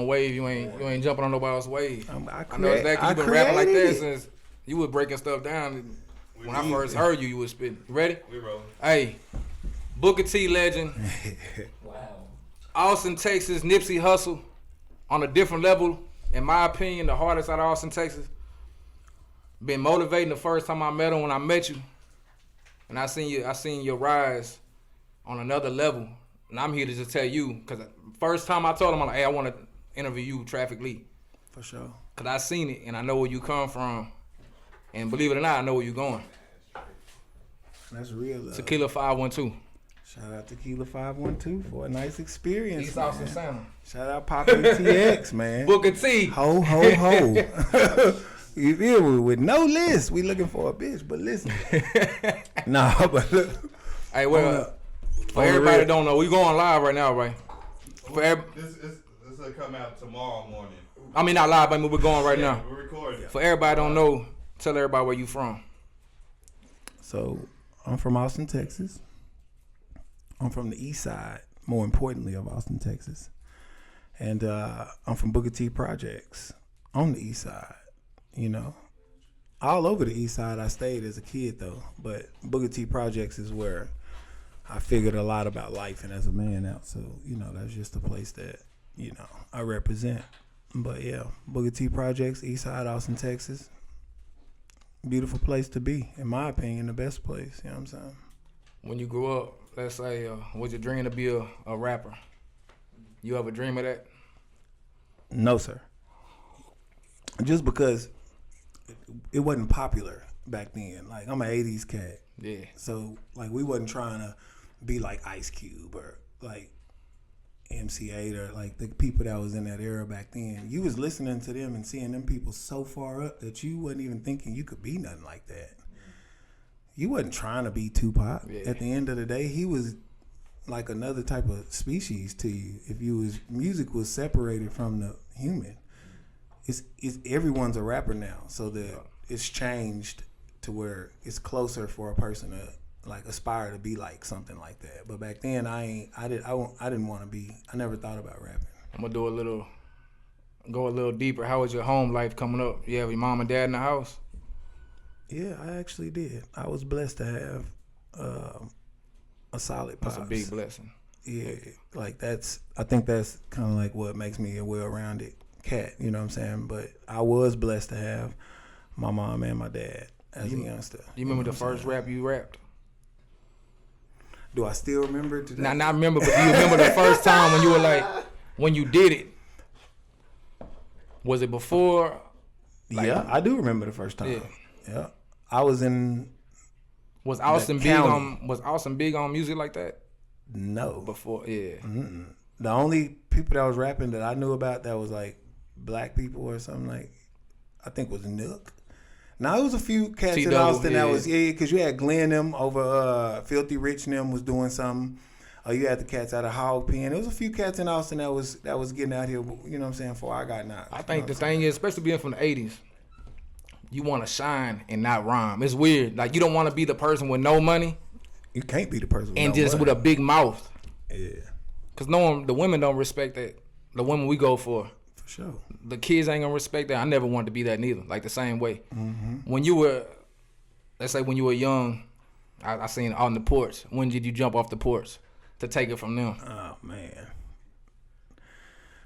wave. You ain't jumping on nobody's wave. I know exactly. You've been rapping like that since you was breaking stuff down. When I first heard you was spitting. You ready? We rolling. Hey, Booker T legend. Wow. Austin, Texas, Nipsey Hussle on a different level. In my opinion, the hardest out of Austin, Texas. Been motivating the first time I met him when I met you. And I seen your rise on another level. And I'm here to just tell you, because first time I told him, I'm like, hey, I want to interview you, Traffic Lee. For sure. Because I seen it, and I know where you come from. And believe it or not, I know where you're going. That's real love. Tequila 512. Shout out Tequila 512 for a nice experience. East Austin Sound. Shout out Papa ATX, man. Booker T. Ho, ho, ho. You feel me? With no list, we looking for a bitch, but listen. Nah, but look. Hey, well, for everybody that don't know, we going live right now, right? This will come out tomorrow morning. I mean, not live, but we're going right now. We're recording. For everybody that don't know, tell everybody where you from. So, I'm from Austin, Texas. I'm from the east side, more importantly, of Austin, Texas. And I'm from Booker T Projects on the east side. You know, all over the east side I stayed as a kid though, but Booker T Projects is where I figured a lot about life and as a man out. So, you know, that's just a place that, you know, I represent. But yeah, Booker T Projects, east side, Austin, Texas. Beautiful place to be, in my opinion, the best place, you know what I'm saying? When you grew up, let's say, was your dream to be a rapper? You ever dream of that? No, sir. Just because it wasn't popular back then. Like, I'm an 80s cat. Yeah. So, like, we wasn't trying to be like Ice Cube or like MC8 or like the people that was in that era back then. You was listening to them and seeing them people so far up that you wasn't even thinking you could be nothing like that. You wasn't trying to be Tupac. Yeah. At the end of the day, he was like another type of species to you. If music was separated from the human. It's everyone's a rapper now, so that it's changed to where it's closer for a person to like aspire to be like something like that. But back then, I didn't want to be. I never thought about rapping. I'm gonna go a little deeper. How was your home life coming up? You have your mom and dad in the house? Yeah, I actually did. I was blessed to have a solid pops. That's a big blessing. Yeah, like I think that's kind of like what makes me a well-rounded cat, you know what I'm saying? But I was blessed to have my mom and my dad as a youngster. You remember the first rap you rapped? Do I still remember it today? Not remember, but do you remember the first time when you were like, when you did it? Was it before? Like, yeah, I do remember the first time. Yeah. I was in. Was Austin big on music like that? No. Before, yeah. Mm-mm. The only people that was rapping that I knew about that was like black people or something, like I think was Nook. Now, it was a few cats in Austin that was, because you had Glenn them over Filthy Rich and them was doing something. You had the cats out of Hog Pen. There was a few cats in Austin that was getting out here, you know what I'm saying, before I got knocked. I think the thing is, especially being from the 80s, you want to shine and not rhyme. It's weird. Like, you don't want to be the person with no money. You can't be the person with and no just money. With a big mouth. Yeah. Because the women don't respect that. The women we go for. For sure. The kids ain't going to respect that. I never wanted to be that neither. Like, the same way. Mm-hmm. When you were, let's say when you were young, I seen it on the porch. When did you jump off the porch to take it from them? Oh, man.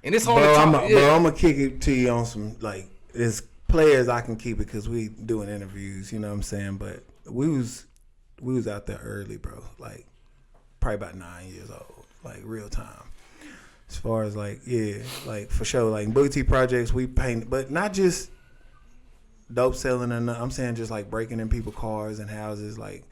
And it's hard to talk. Bro, I'm going to kick it to you on some, like, there's players I can keep it because we doing interviews, you know what I'm saying? But we was out there early, bro. Like, probably about 9 years old. Like, real time. As far as like, yeah, like for sure, like Booker T Projects, we paint, but not just dope selling and I'm saying just like breaking in people's cars and houses. Like,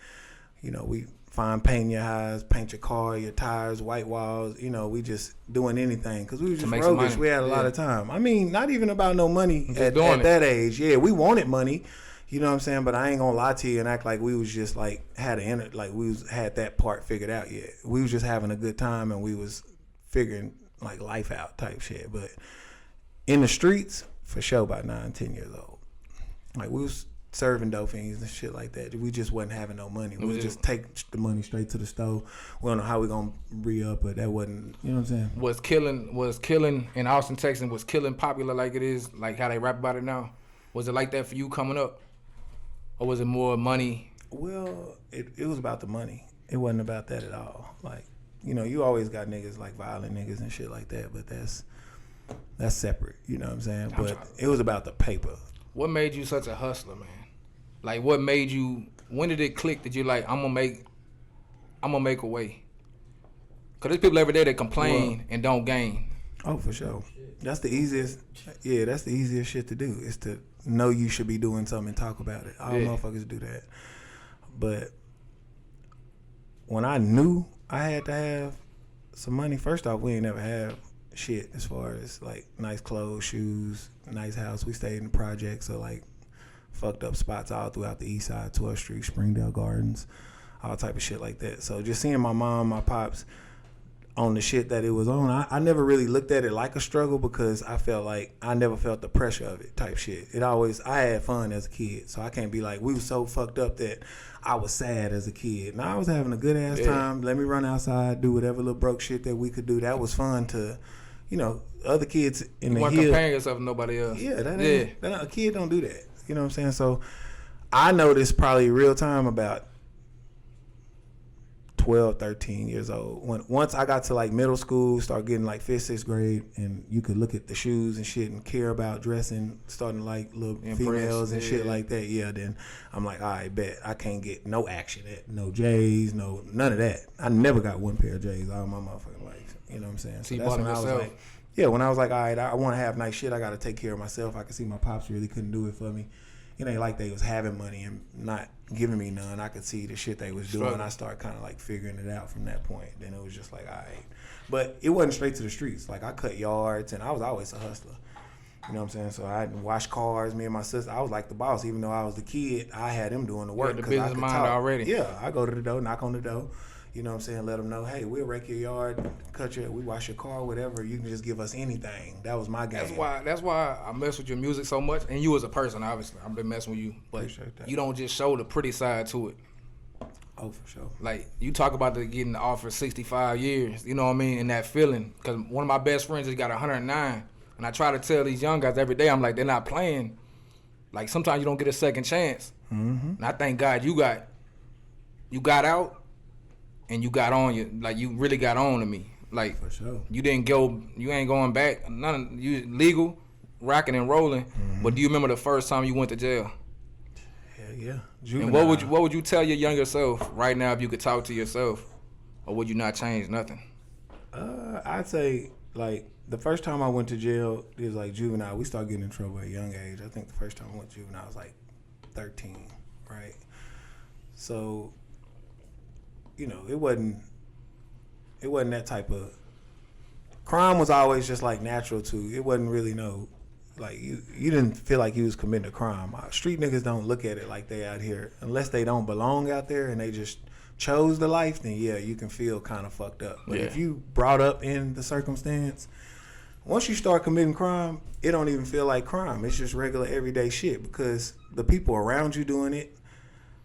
you know, we painting your eyes, paint your car, your tires, white walls. You know, we just doing anything because we was just roguish. We had a lot of time. I mean, not even about no money at that age. Yeah, we wanted money. You know what I'm saying? But I ain't gonna lie to you and act like we was just like had that part figured out yet. We was just having a good time and we was figuring like life out type shit. But in the streets, for sure, about 9, 10 years old. Like we was serving dope fiends and shit like that. We just wasn't having no money. We would just take the money straight to the store. We don't know how we gonna re-up, but that wasn't, you know what I'm saying? Was killing in Austin, Texas, was killing popular like it is, like how they rap about it now? Was it like that for you coming up? Or was it more money? Well, it was about the money. It wasn't about that at all. Like, you know, you always got niggas like violent niggas and shit like that, but that's separate, you know what I'm saying? But it was about the paper. What made you such a hustler, man? Like, what made you? When did it click that you like? I'm gonna make a way. Cause there's people every day that complain and don't gain. Oh, for sure. That's the easiest. Yeah, that's the easiest shit to do. Is to know you should be doing something and talk about it. All motherfuckers do that. But when I knew I had to have some money, first off, we ain't never have shit as far as like nice clothes, shoes, nice house. We stayed in the project, so like fucked up spots all throughout the east side, 12th Street, Springdale Gardens, all type of shit like that. So just seeing my mom, my pops on the shit that it was on, I never really looked at it like a struggle because I felt like I never felt the pressure of it type shit. I had fun as a kid, so I can't be like, we was so fucked up that I was sad as a kid. Now I was having a good ass time. Let me run outside, do whatever little broke shit that we could do. That was fun to, you know, other kids in the hill. You weren't comparing yourself to nobody else. Yeah, a kid don't do that. You know what I'm saying? So I noticed probably real time about 12, 13 years old. Once I got to like middle school, start getting like 5th, 6th grade, and you could look at the shoes and shit and care about dressing, starting to like little females and shit like that. Yeah, then I'm like, all right, bet I can't get no action at no J's, none of that. I never got one pair of J's all my motherfucking life. You know what I'm saying? So that's when I was like, when I was like, all right, I want to have nice shit. I got to take care of myself. I could see my pops really couldn't do it for me. It ain't like they was having money and not giving me none. I could see the shit they was doing. I started kind of like figuring it out from that point. Then it was just like, all right. But it wasn't straight to the streets. Like I cut yards and I was always a hustler. You know what I'm saying? So I had to wash cars. Me and my sister, I was like the boss. Even though I was the kid, I had him doing the work. The business mind already. Yeah, I go to the door, knock on the door. You know what I'm saying? Let them know, hey, we'll wreck your yard, we wash your car, whatever. You can just give us anything. That was my game. That's why I mess with your music so much. And you as a person, obviously. I've been messing with you. But you don't just show the pretty side to it. Oh, for sure. Like, you talk about getting the offer 65 years. You know what I mean? And that feeling. Because one of my best friends just got 109. And I try to tell these young guys every day, I'm like, they're not playing. Like, sometimes you don't get a second chance. Mm-hmm. And I thank God you got out. And you got on you really got on to me. Like, for sure. You ain't going back. You legal, rocking and rolling. Mm-hmm. But do you remember the first time you went to jail? Hell yeah. Juvenile. And what would you tell your younger self right now if you could talk to yourself? Or would you not change nothing? I'd say like the first time I went to jail, it was like juvenile. We started getting in trouble at a young age. I think the first time I went to juvenile I was like 13, right? So, you know, it wasn't that type of crime. Was always just like natural too. It wasn't really like you didn't feel like you was committing a crime. Street niggas don't look at it like they out here unless they don't belong out there and they just chose the life. Then yeah, you can feel kind of fucked up. But if you brought up in the circumstance, once you start committing crime, it don't even feel like crime. It's just regular everyday shit because the people around you doing it,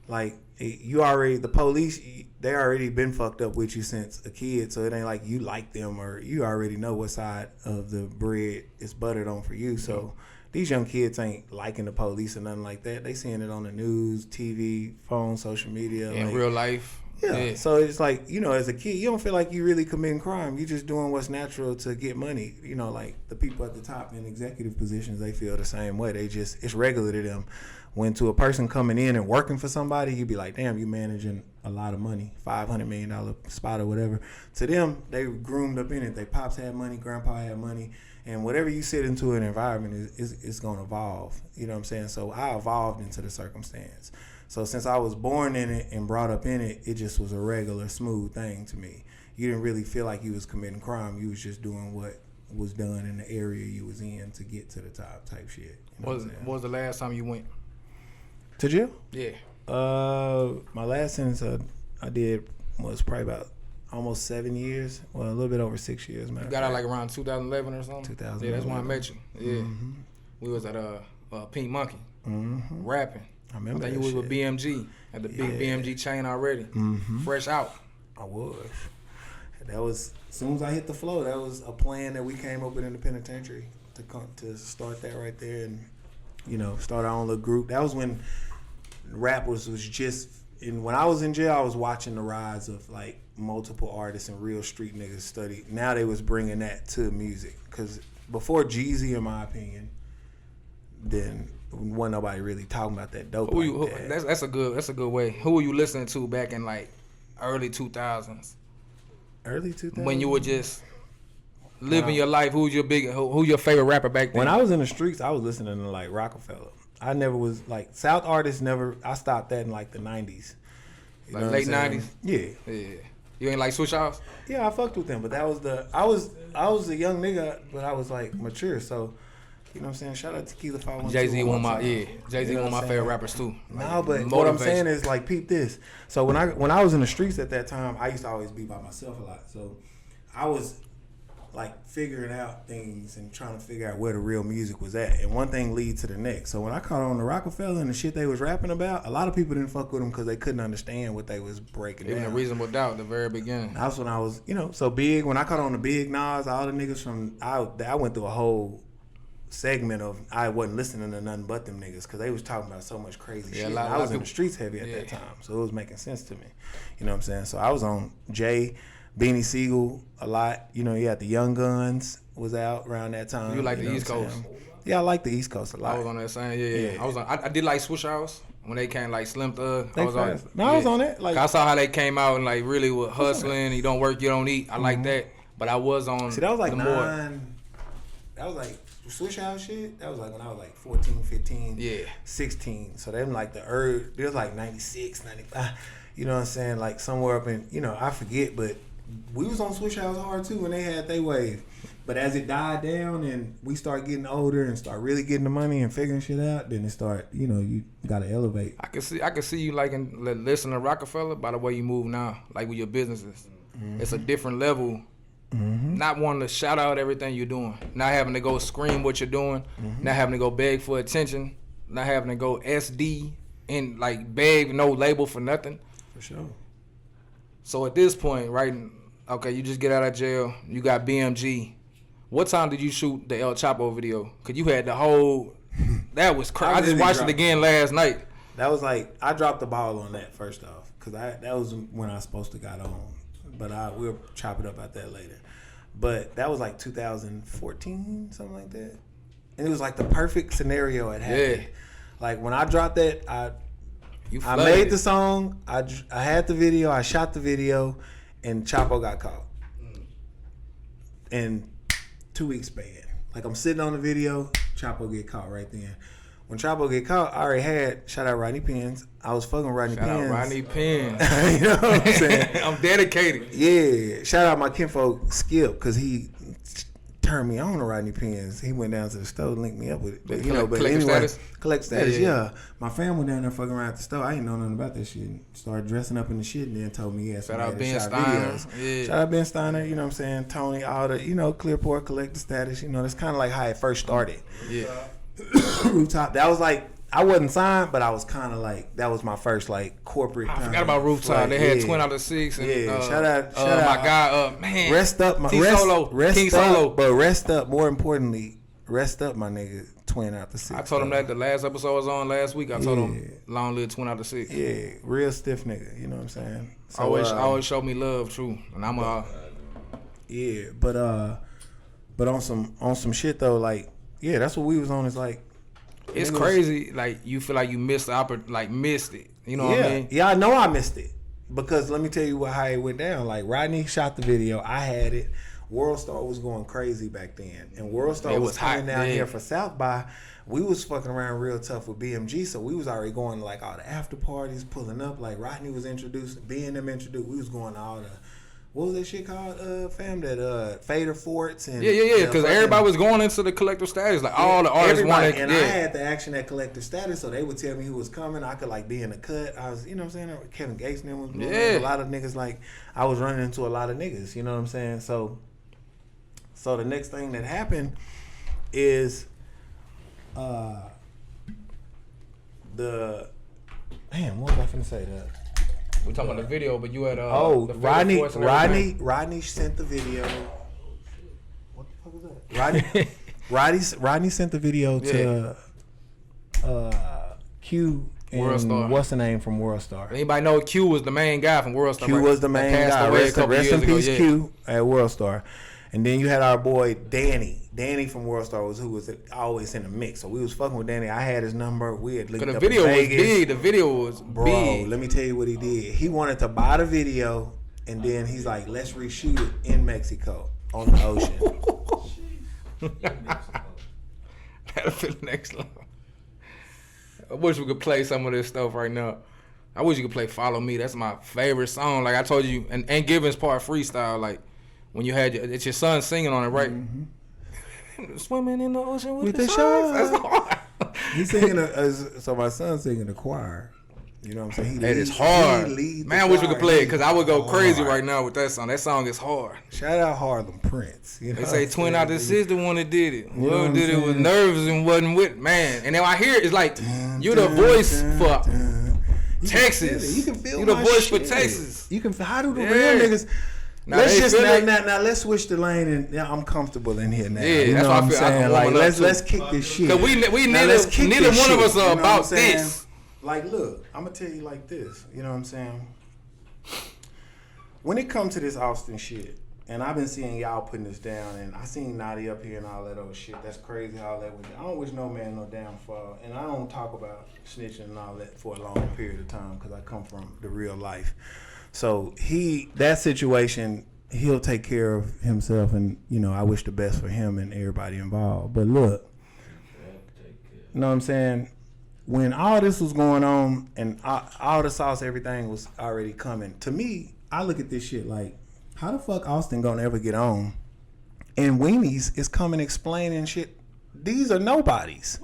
like the police, they already been fucked up with you since a kid, so it ain't like you like them or you already know what side of the bread is buttered on for you. So these young kids ain't liking the police or nothing like that. They seeing it on the news, TV, phone, social media. In real life. Yeah, so it's like, you know, as a kid, you don't feel like you really committing crime. You just doing what's natural to get money. You know, like the people at the top in executive positions, they feel the same way. It's regular to them. When to a person coming in and working for somebody, you be like, damn, you managing a lot of money, $500 million spot or whatever. To them, they groomed up in it. They pops had money, grandpa had money, and whatever you sit into an environment is going to evolve. You know what I'm saying? So I evolved into the circumstance. So since I was born in it and brought up in it, it just was a regular, smooth thing to me. You didn't really feel like you was committing crime. You was just doing what was done in the area you was in to get to the top type shit. You know what was the last time you went to jail? Yeah. My last sentence I did was probably about almost 7 years. Well, a little bit over 6 years, man. You got out like around 2011 or something? 2011. Yeah, that's when I met you. Yeah. Mm-hmm. We was at Pink Monkey, mm-hmm. rapping. I remember I think that you was with shit. BMG at the big BMG chain already. Fresh out. I was. That was as soon as I hit the flow. That was a plan that we came up with in the penitentiary to start that right there, and start our own little group. That was when rap was just. And when I was in jail, I was watching the rise of like multiple artists and real street niggas study. Now they was bringing that to music, because before Jeezy, in my opinion, then wasn't nobody really talking about that dope. That's a good way. Who were you listening to back in like early 2000s? Early 2000s? When you were just living your life, who your favorite rapper back then? When I was in the streets, I was listening to like Rockefeller. I never was like South artists. I stopped that in like the 90s. Like late 90s? Yeah. You ain't like Switch House? Yeah, I fucked with them, but that was I was a young nigga, but I was like mature, so you know what I'm saying? Shout out to Tequila 512. Jay-Z one of my favorite rappers too. No, but what I'm saying is like peep this. So when I was in the streets at that time, I used to always be by myself a lot. So I was like figuring out things and trying to figure out where the real music was at, and one thing leads to the next. So when I caught on the Rockefeller and the shit they was rapping about, a lot of people didn't fuck with them because they couldn't understand what they was breaking down. Even a Reasonable Doubt, the very beginning. That's when I was, so Big. When I caught on the Big Nas, all the niggas from I went through a whole segment of I wasn't listening to nothing but them niggas because they was talking about so much crazy shit. I was in the streets heavy at that time, so it was making sense to me. You know what I'm saying? So I was on Jay, Beanie Siegel a lot. You had the Young Guns was out around that time. You like the East Coast? Yeah, I like the East Coast a lot. I was on that same. Yeah. I did like Switch House when they came like Slim Thug. I was on it. Like I saw how they came out and like really were hustling. You don't work, you don't eat. I like that. But I was on. See, that was like that was like Switch House shit. That was like when I was like 14, 15, 16. So them like the early. It was like 96, 95. You know what I'm saying? Like somewhere up in I forget, but we was on Switch House hard too when they had their wave. But as it died down and we start getting older and start really getting the money and figuring shit out, then it start, you gotta elevate. I can see you like listening to Rockefeller by the way you move now, like with your businesses. It's a different level. Not wanting to shout out everything you're doing, not having to go scream what you're doing, not having to go beg for attention, not having to go SD and like beg no label for nothing. For sure. So at this point, right? Okay, you just get out of jail. You got BMG. What time did you shoot the El Chapo video? Cause you had the whole. That was crazy. I just watched it again last night. That was like I dropped the ball on that first off, cause that was when I was supposed to got on, but we'll chop it up about that later. But that was like 2014, something like that, and it was like the perfect scenario it happened. Yeah. Like when I dropped that, I made the song. I had the video. I shot the video, and Chapo got caught. And 2 weeks span. Like I'm sitting on the video, Chapo get caught right then. When Chapo get caught, I already had shout out Rodney Pence. I was fucking Rodney Pence. Shout out Rodney Pence. You know what I'm saying? I'm dedicated. Yeah. Shout out my kinfolk Skip, because he turned me on to Rodney Pence. He went down to the store, linked me up with it. But collect status. Yeah. My fam went down there fucking around at the store. I ain't know nothing about that shit. Started dressing up in the shit and then told me shout out Ben Steiner. Yeah. Shout out Ben Steiner, you know what I'm saying? Tony, all the, Clearport, collect the status. That's kind of like how it first started. Yeah. Rooftop. That was like, I wasn't signed, but I was kind of like, that was my first like corporate. I forgot about Rooftop. They had Twin Out of 6. And, shout out. My guy, man. Rest up, my King Solo. But rest up. More importantly, rest up, my nigga. Twin Out the 6. I told him that the last episode was on last week. I told him long live Twin Out the 6. Yeah, real stiff nigga. You know what I'm saying? So, always show me love, true. And I'm yeah, but on some shit though, like that's what we was on. Is like. It's crazy, like you feel like you missed it. You know what I mean? Yeah, I know I missed it, because let me tell you how it went down. Like Rodney shot the video, I had it. World Star was going crazy back then, and World Star was coming down here for South by. We was fucking around real tough with BMG, so we was already going to like all the after parties, pulling up. Like Rodney was introduced, being them introduced. We was going to all the. What was that shit called, fam? That Fader Forts and because everybody was going into the collective status, like all the artists wanted. And I had the action at collective status, so they would tell me who was coming. I could like be in the cut. I was, you know what I'm saying? Kevin Gates and them was blowing. A lot of niggas, like I was running into a lot of niggas. You know what I'm saying? So the next thing that happened is the Man, what was I finna say that? We talking about the video, but you had the Rodney sent the video. What the fuck was that? Rodney sent the video to Q and Worldstar. What's the name from Worldstar? Anybody know Q was the main guy from Worldstar? Q was the main guy. Rest in peace, yeah. Q at Worldstar. And then you had our boy Danny. Danny from Worldstar was who was always in the mix. So we was fucking with Danny. I had his number. We had linked up. The video in was Vegas. big. The video was Bro, big. let me tell you what he did. He wanted to buy the video, and then he's like, let's reshoot it in Mexico on the ocean. That'll be the next level. I wish we could play some of this stuff right now. I wish you could play Follow Me. That's my favorite song. Like I told you, and Given's part freestyle, like when you had it's your son singing on it, right? Mm-hmm. Swimming in the ocean with the sharks. That's hard. He's singing so my son's singing the choir. You know what I'm saying? That is hard. Man, I wish we could play it because I would go crazy right now with that song. That song is hard. Shout out Harlem Prince. You know they say Twin out the sister one that did it. One did it with nerves and wasn't with man. And then I hear it, it's like you the voice for Texas. You can feel you the voice for Texas. You can. How do the real niggas? Now, let's switch the lane and I'm comfortable in here now. Yeah, you know what I'm saying? Like let's kick this shit. Cause we neither one of us are about this. Like, look, I'm gonna tell you like this. You know what I'm saying? When it comes to this Austin shit, and I've been seeing y'all putting this down, and I seen Naughty up here and all that other shit. That's crazy how that went. I don't wish no man no downfall, and I don't talk about snitching and all that for a long period of time because I come from the real life. So that situation, he'll take care of himself, and you know I wish the best for him and everybody involved. But look, you know what I'm saying? When all this was going on and all the sauce, everything was already coming. To me, I look at this shit like, how the fuck Austin gonna ever get on? And Weenies is coming explaining shit. These are nobodies.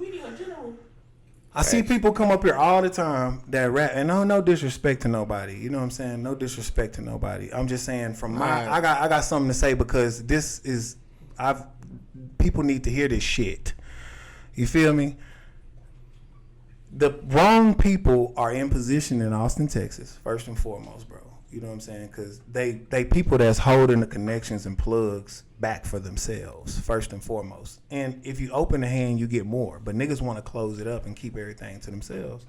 I see people come up here all the time that rap, and no disrespect to nobody. You know what I'm saying? No disrespect to nobody. I'm just saying I got something to say because people need to hear this shit. You feel me? The wrong people are in position in Austin, Texas, first and foremost, bro. You know what I'm saying? Because they people that's holding the connections and plugs back for themselves, first and foremost. And if you open the hand, you get more. But niggas want to close it up and keep everything to themselves.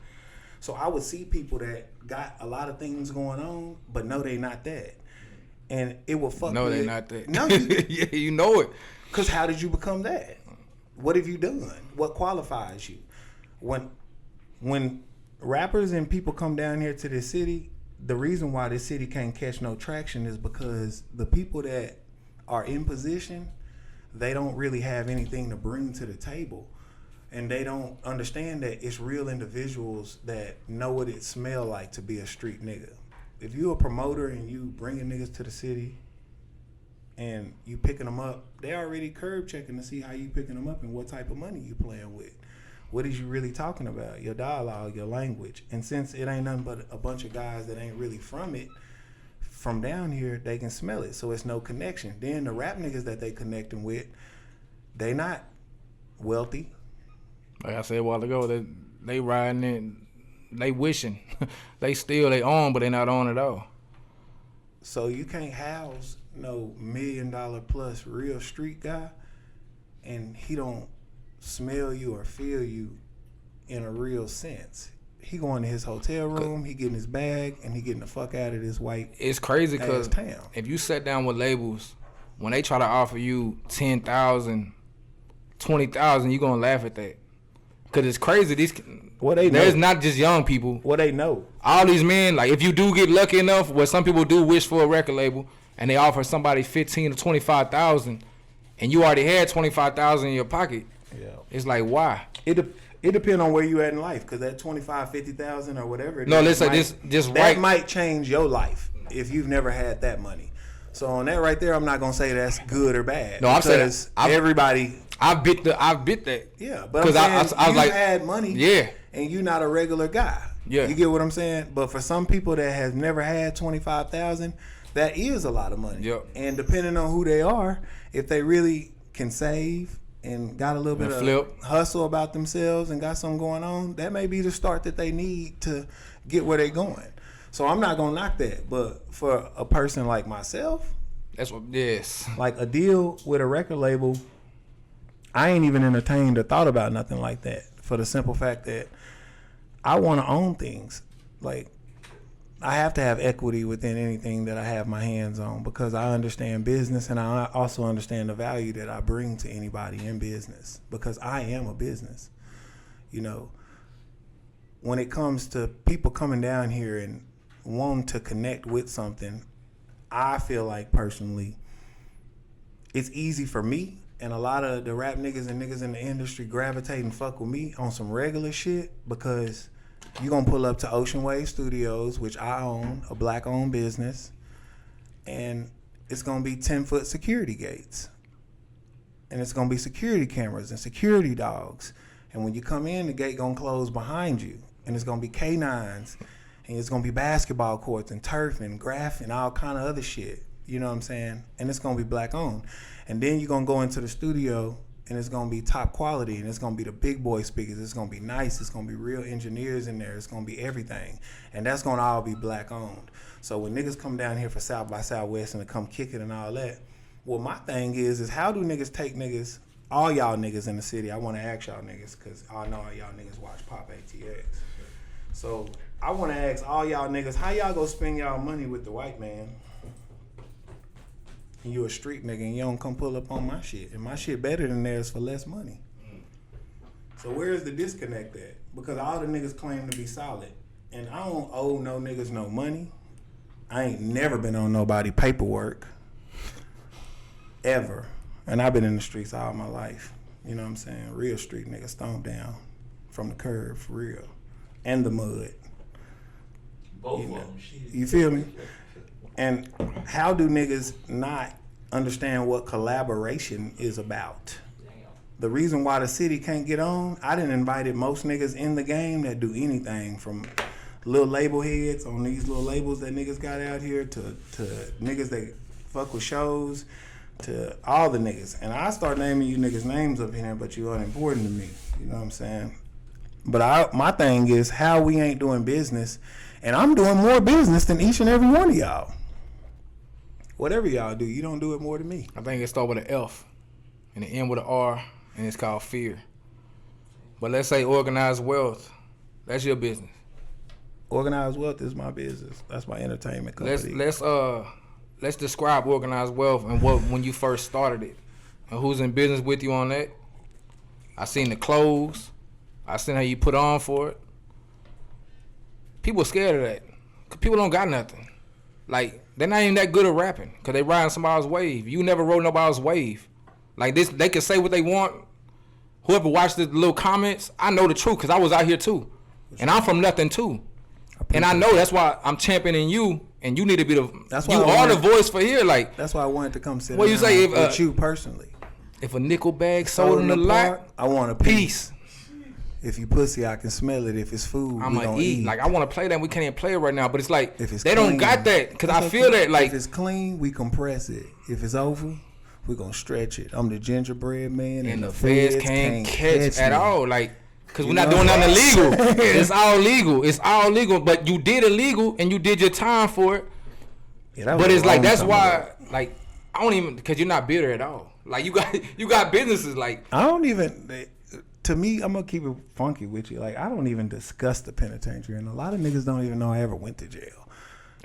So I would see people that got a lot of things going on, but no, they not that. And it will fuck No, with they not that. No, yeah, you know it. Because how did you become that? What have you done? What qualifies you? When rappers and people come down here to this city, the reason why this city can't catch no traction is because the people that are in position, they don't really have anything to bring to the table. And they don't understand that it's real individuals that know what it smell like to be a street nigga. If you a promoter and you bringing niggas to the city and you picking them up, they already curb checking to see how you picking them up and what type of money you playing with. What is you really talking about? Your dialogue, your language. And since it ain't nothing but a bunch of guys that ain't really from down here, they can smell it. So it's no connection. Then the rap niggas that they connecting with, they not wealthy. Like I said a while ago, they riding in, they wishing. they on, but they not on at all. So you can't house no $1 million plus real street guy and he don't smell you or feel you in a real sense. He going to his hotel room, he getting his bag, and he getting the fuck out of this white. It's crazy because if you sat down with labels, when they try to offer you $10,000, $20,000, you gonna laugh at that. Cause it's crazy. There's not just young people. What they know. All these men, like if you do get lucky enough, where some people do wish for a record label, and they offer somebody $15,000 to $25,000, and you already had $25,000 in your pocket. Yeah. It's like, why? It depends on where you at in life, because that $25,000-$50,000 or whatever. That might change your life if you've never had that money. So on that right there, I'm not gonna say that's good or bad. No, I'm saying everybody. I bit that. Yeah, but I'm saying I was like, had money. Yeah, and you're not a regular guy. Yeah, you get what I'm saying. But for some people that have never had $25,000, that is a lot of money. Yep. And depending on who they are, if they really can save and got a little bit flip. of hustle about themselves and got something going on, that may be the start that they need to get where they going. So I'm not gonna knock that, but for a person like myself, that's what. Yes. Like a deal with a record label, I ain't even entertained or thought about nothing like that. For the simple fact that I want to own things. Like, I have to have equity within anything that I have my hands on because I understand business and I also understand the value that I bring to anybody in business because I am a business. You know, when it comes to people coming down here and wanting to connect with something, I feel like personally it's easy for me and a lot of the rap niggas and niggas in the industry gravitate and fuck with me on some regular shit because you're going to pull up to Ocean Wave Studios, which I own, a black-owned business, and it's going to be 10-foot security gates. And it's going to be security cameras and security dogs. And when you come in, the gate going to close behind you. And it's going to be K9s. And it's going to be basketball courts and turf and graph and all kind of other shit. You know what I'm saying? And it's going to be black-owned. And then you're going to go into the studio and it's going to be top quality, and it's going to be the big boy speakers. It's going to be nice. It's going to be real engineers in there. It's going to be everything. And that's going to all be black owned. So when niggas come down here for South by Southwest and to come kick it and all that, well, my thing is how do niggas take niggas, all y'all niggas in the city, I want to ask y'all niggas, because I know all y'all niggas watch Pop ATX. So I want to ask all y'all niggas, how y'all go spend y'all money with the white man? And you a street nigga and you don't come pull up on my shit. And my shit better than theirs for less money. So where's the disconnect at? Because all the niggas claim to be solid. And I don't owe no niggas no money. I ain't never been on nobody paperwork. Ever. And I've been in the streets all my life. You know what I'm saying? Real street nigga, stomp down from the curb, for real. And the mud. Both of them. Shit. You feel me? And how do niggas not understand what collaboration is about? The reason why the city can't get on, I done invited most niggas in the game that do anything from little label heads on these little labels that niggas got out here to niggas that fuck with shows to all the niggas. And I start naming you niggas names up in here, but you unimportant to me. You know what I'm saying? But my thing is how we ain't doing business, and I'm doing more business than each and every one of y'all. Whatever y'all do, you don't do it more than me. I think it starts with an F and it end with an R, and it's called fear. But let's say organized wealth, that's your business. Organized wealth is my business. That's my entertainment company. Let's describe organized wealth and what when you first started it, and who's in business with you on that. I seen the clothes. I seen how you put on for it. People scared of that. 'Cause people don't got nothing. Like, they're not even that good at rapping because they riding somebody's wave. You never rode nobody's wave. Like this, they can say what they want. Whoever watched the little comments, I know the truth because I was out here too. And I'm from nothing too. And I know that's why I'm championing you, and you need to be the, you are the voice for here. Like, that's why I wanted to come sit what you say if, with you personally. If a nickel bag sold in the lot, I want a piece. If you pussy, I can smell it. If it's food, I'm gonna eat. Like, I want to play that. We can't even play it right now. But it's like, if it's they clean, don't got that. Because I feel that, like. If it's clean, we compress it. If it's over, we going to stretch it. I'm the gingerbread man. And the feds can't catch at all. Like, because we're not doing nothing illegal. It's all legal. It's all legal. But you did illegal, and you did your time for it. Yeah, but it's like, that's why, like, I don't even, because you're not bitter at all. Like, you got businesses, like. I don't even. To me, I'm gonna keep it funky with you. Like, I don't even discuss the penitentiary, and a lot of niggas don't even know I ever went to jail.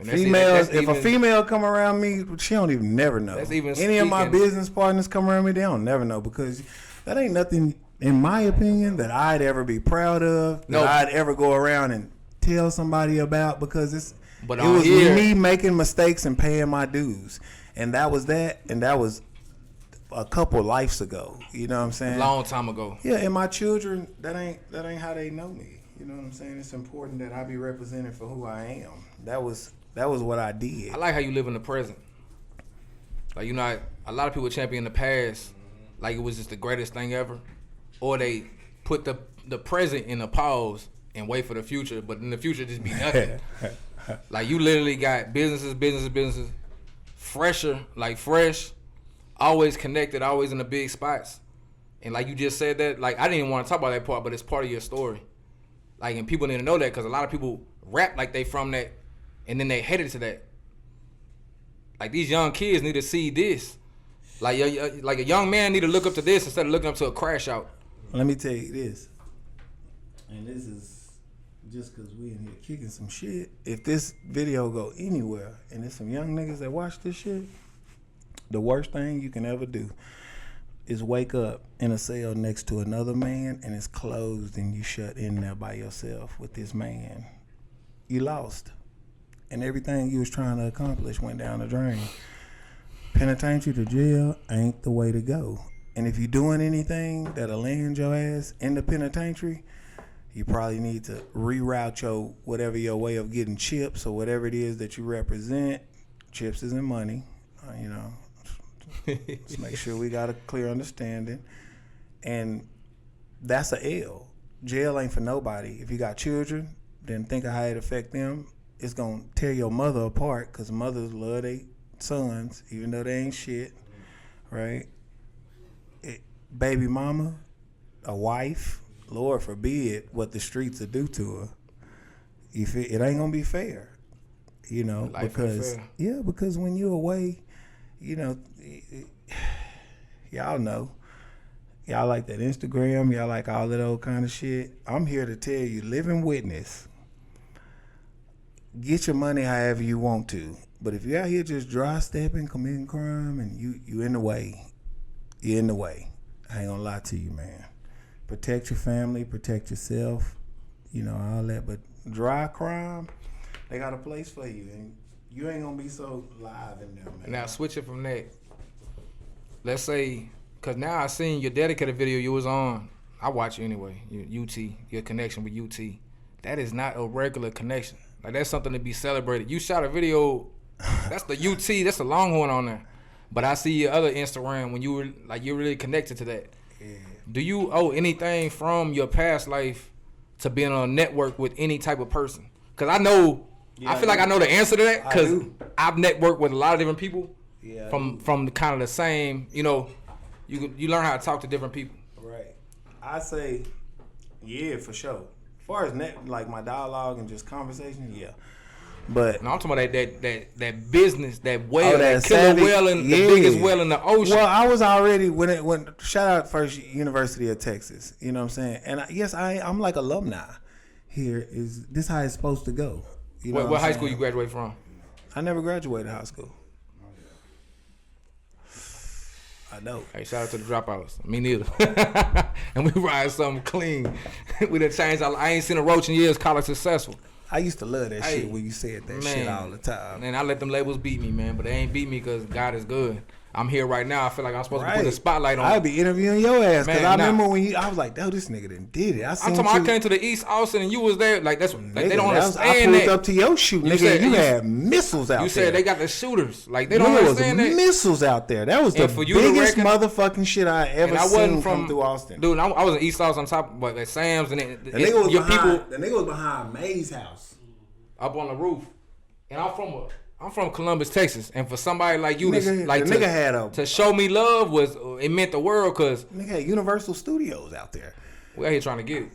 Females, if a female come around me, she don't even never know. Any of my business partners come around me, they don't never know, because that ain't nothing, in my opinion, that I'd ever be proud of. That I'd ever go around and tell somebody about, because it was me making mistakes and paying my dues, and that was that, and that was a couple lives ago. You know what I'm saying? Long time ago. Yeah, and my children, that ain't how they know me. You know what I'm saying? It's important that I be represented for who I am. That was what I did. I like how you live in the present. Like, you know, a lot of people champion the past like it was just the greatest thing ever, or they put the present in a pause and wait for the future, but in the future just be nothing. Like, you literally got businesses, fresh, always connected, always in the big spots. And like you just said that, like I didn't even want to talk about that part, but it's part of your story. Like, and people need to know that because a lot of people rap like they from that, and then they headed to that. Like these young kids need to see this. Like a young man need to look up to this instead of looking up to a crash out. Let me tell you this, and this is just because we in here kicking some shit. If this video go anywhere and there's some young niggas that watch this shit, the worst thing you can ever do is wake up in a cell next to another man and it's closed and you shut in there by yourself with this man. You lost. And everything you was trying to accomplish went down the drain. Penitentiary to jail ain't the way to go. And if you're doing anything that'll land your ass in the penitentiary, you probably need to reroute your way of getting chips or whatever it is that you represent. Chips isn't money, Let's make sure we got a clear understanding. And that's a L. Jail ain't for nobody. If you got children, then think of how it affect them. It's going to tear your mother apart because mothers love their sons, even though they ain't shit, right? Baby mama, a wife, Lord forbid what the streets will do to her. It ain't going to be fair, Life because, because when you're away, y'all know. Y'all like that Instagram. Y'all like all that old kind of shit. I'm here to tell you, living witness. Get your money however you want to. But if you're out here just dry stepping, committing crime, and you in the way, you're in the way. I ain't gonna lie to you, man. Protect your family, protect yourself, all that. But dry crime, they got a place for you. And you ain't gonna be so live in there, man. Now switch it from that. Let's say, cause now I seen your dedicated video you was on. I watch you anyway. Your connection with UT. That is not a regular connection. Like that's something to be celebrated. You shot a video. That's the UT. That's the Longhorn on there. But I see your other Instagram when you were you're really connected to that. Yeah. Do you owe anything from your past life to being on a network with any type of person? Cause I know. Yeah, I feel like I know the answer to that because I've networked with a lot of different people from the kind of the same, you learn how to talk to different people. Right. I say, yeah, for sure. As far as my dialogue and just conversation, yeah. But no, I'm talking about that business, that whale, that killer whale the biggest whale in the ocean. Well, I was already when shout out First University of Texas. You know what I'm saying? And I'm like alumni. Here is this how it's supposed to go. What high school you graduated from? I never graduated high school. I know. Hey, shout out to the dropouts. Me neither. And we ride something clean. We done changed. I ain't seen a roach in years. College successful. I used to love that shit when you said that shit all the time. And I let them labels beat me, man. But they ain't beat me because God is good. I'm here right now. I feel like I'm supposed to put a spotlight on. I'll be interviewing your ass because I remember when I was like, "Yo, this nigga done did it." I came to the East Austin and you was there. Like that's they don't understand that. I pulled up to your shoot, nigga. You had missiles out there. You said they got the shooters. Like they don't understand that. There was missiles out there. That was the biggest motherfucking shit I ever seen come through Austin. Dude, I was in East Austin on top of at Sam's and the nigga was behind May's house up on the roof, and I'm from Columbus, Texas, and for somebody like you to show me love it meant the world because nigga had Universal Studios out there. We out here trying to get it.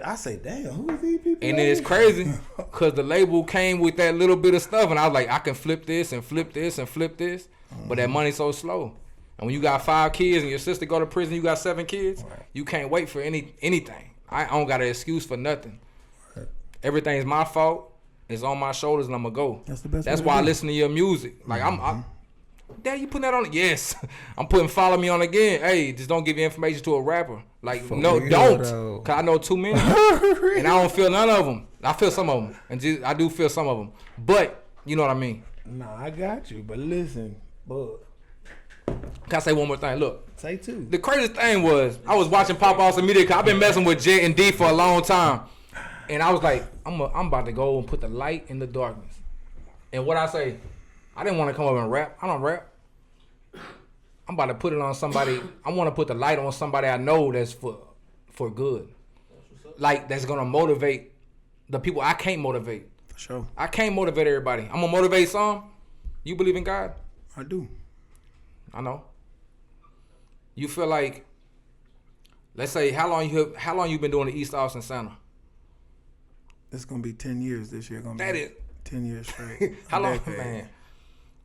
I say, damn, who are these people? And then it's crazy because the label came with that little bit of stuff, and I was like, I can flip this and flip this and flip this, but that money's so slow. And when you got 5 kids and your sister go to prison, you got 7 kids, you can't wait for anything. I don't got an excuse for nothing. Everything's my fault. It's on my shoulders and I'm gonna go. That's the best. That's why I listen to your music. Like Dad, you putting that on? Yes, I'm putting follow me on again. Hey, just don't give your information to a rapper. Like don't, cause I know too many, and I don't feel none of them. I feel some of them, and I do feel some of them. But you know what I mean. Nah, I got you. But listen, Can I say one more thing? Look, say 2. The craziest thing was I was watching Pop Austin Media. Cause I've been messing with Jet and D for a long time. And I was like, I'm about to go and put the light in the darkness. And what I say, I didn't want to come up and rap. I don't rap. I'm about to put it on somebody. I want to put the light on somebody I know that's for good. Like that's gonna motivate the people I can't motivate. For sure. I can't motivate everybody. I'm gonna motivate some. You believe in God? I do. I know. you feel like, let's say, how long you been doing the East Austin Center? It's gonna be 10 years this year. That is 10 years straight. how long, man?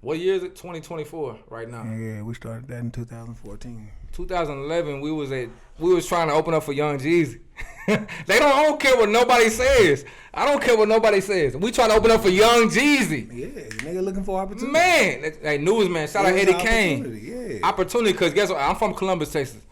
What year is it? 2024 right now. Yeah, we started that in 2014. 2011, we was trying to open up for Young Jeezy. I don't care what nobody says. I don't care what nobody says. We trying to open up for Young Jeezy. Yeah, nigga looking for opportunity. Man, hey, newsman, shout out Eddie Kane. Yeah. Opportunity, because guess what? I'm from Columbus, Texas.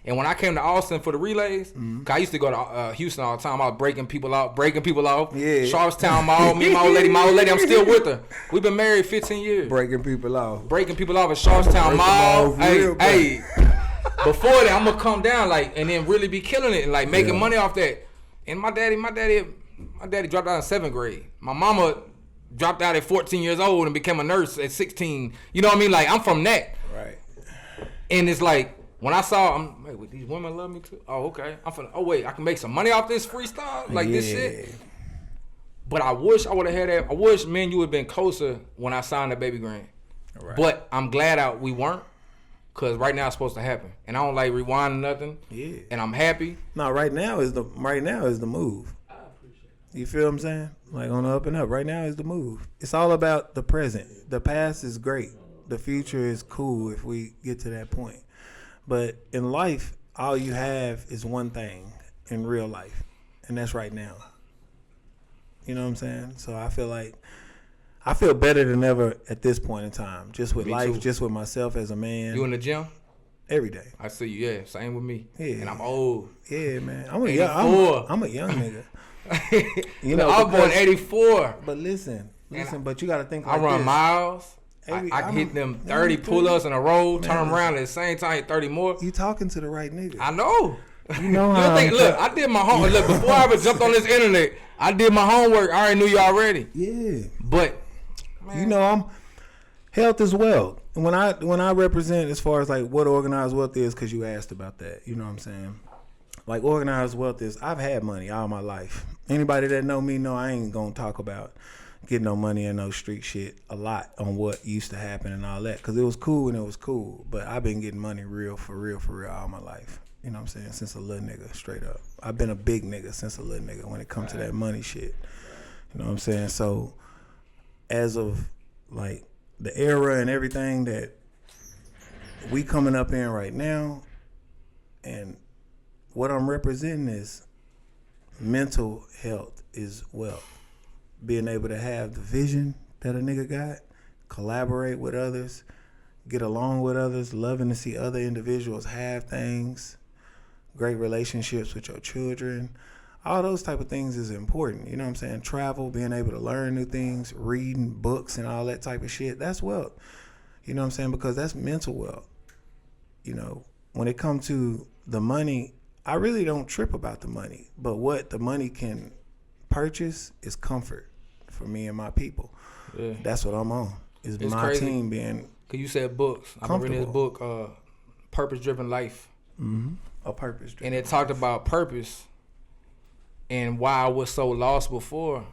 And when I came to Austin for the relays, 'cause I used to go to Houston all the time. I was breaking people off. Yeah. Sharpstown Mall. Me and my old lady, I'm still with her. We've been married 15 years. Breaking people off At Sharpstown Mall. Hey. Before that, I'm gonna come down and then really be killing it and making money off that. And my daddy dropped out in 7th grade. My mama dropped out at 14 years old and became a nurse at 16. You know what I mean? I'm from that. Right. And it's when I saw, wait, these women love me too. Oh, okay. I can make some money off this freestyle, this shit. But I wish I would have had that. I wish me and you would have been closer when I signed the Baby Grand. Right. But I'm glad we weren't, because right now it's supposed to happen, and I don't like rewinding nothing. Yeah. And I'm happy. No, right now is the move. I appreciate it. You feel what I'm saying? On the up and up. Right now is the move. It's all about the present. The past is great. The future is cool if we get to that point. But in life, all you have is one thing in real life, and that's right now. You know what I'm saying? So I feel better than ever at this point in time, just with life, too. Just with myself as a man. You in the gym? Every day. I see you, yeah. Same with me. Yeah. And I'm old. Yeah, man. I'm a young nigga. I was born 84. But listen, but you got to think I run miles. I hit them 30 pull-ups in a row, turn them around at the same time, 30 more. You talking to the right nigga. I know. You know how look, I did my homework. Look, before I ever jumped on this internet, I did my homework. I already knew you already. Yeah. But, man. Health is wealth. When I represent as far as what organized wealth is, because you asked about that, you know what I'm saying? Organized wealth is, I've had money all my life. Anybody that know me know I ain't gonna talk about getting no money and no street shit a lot on what used to happen and all that, because it was cool and it was cool. But I've been getting money for real all my life. You know what I'm saying? Since a little nigga, straight up. I've been a big nigga since a little nigga when it comes to that money shit. You know what I'm saying? So as of the era and everything that we coming up in right now, and what I'm representing is mental health is wealth. Being able to have the vision that a nigga got, collaborate with others, get along with others, loving to see other individuals have things, great relationships with your children. All those type of things is important. You know what I'm saying? Travel, being able to learn new things, reading books and all that type of shit, that's wealth. You know what I'm saying? Because that's mental wealth. When it comes to the money, I really don't trip about the money. But what the money can purchase is comfort for me and my people. Yeah. That's what I'm on. It's my crazy. Team being. Cause you said books. I'm reading this book, Purpose Driven Life. Mm-hmm. A purpose driven. And it talked about purpose and why I was so lost before.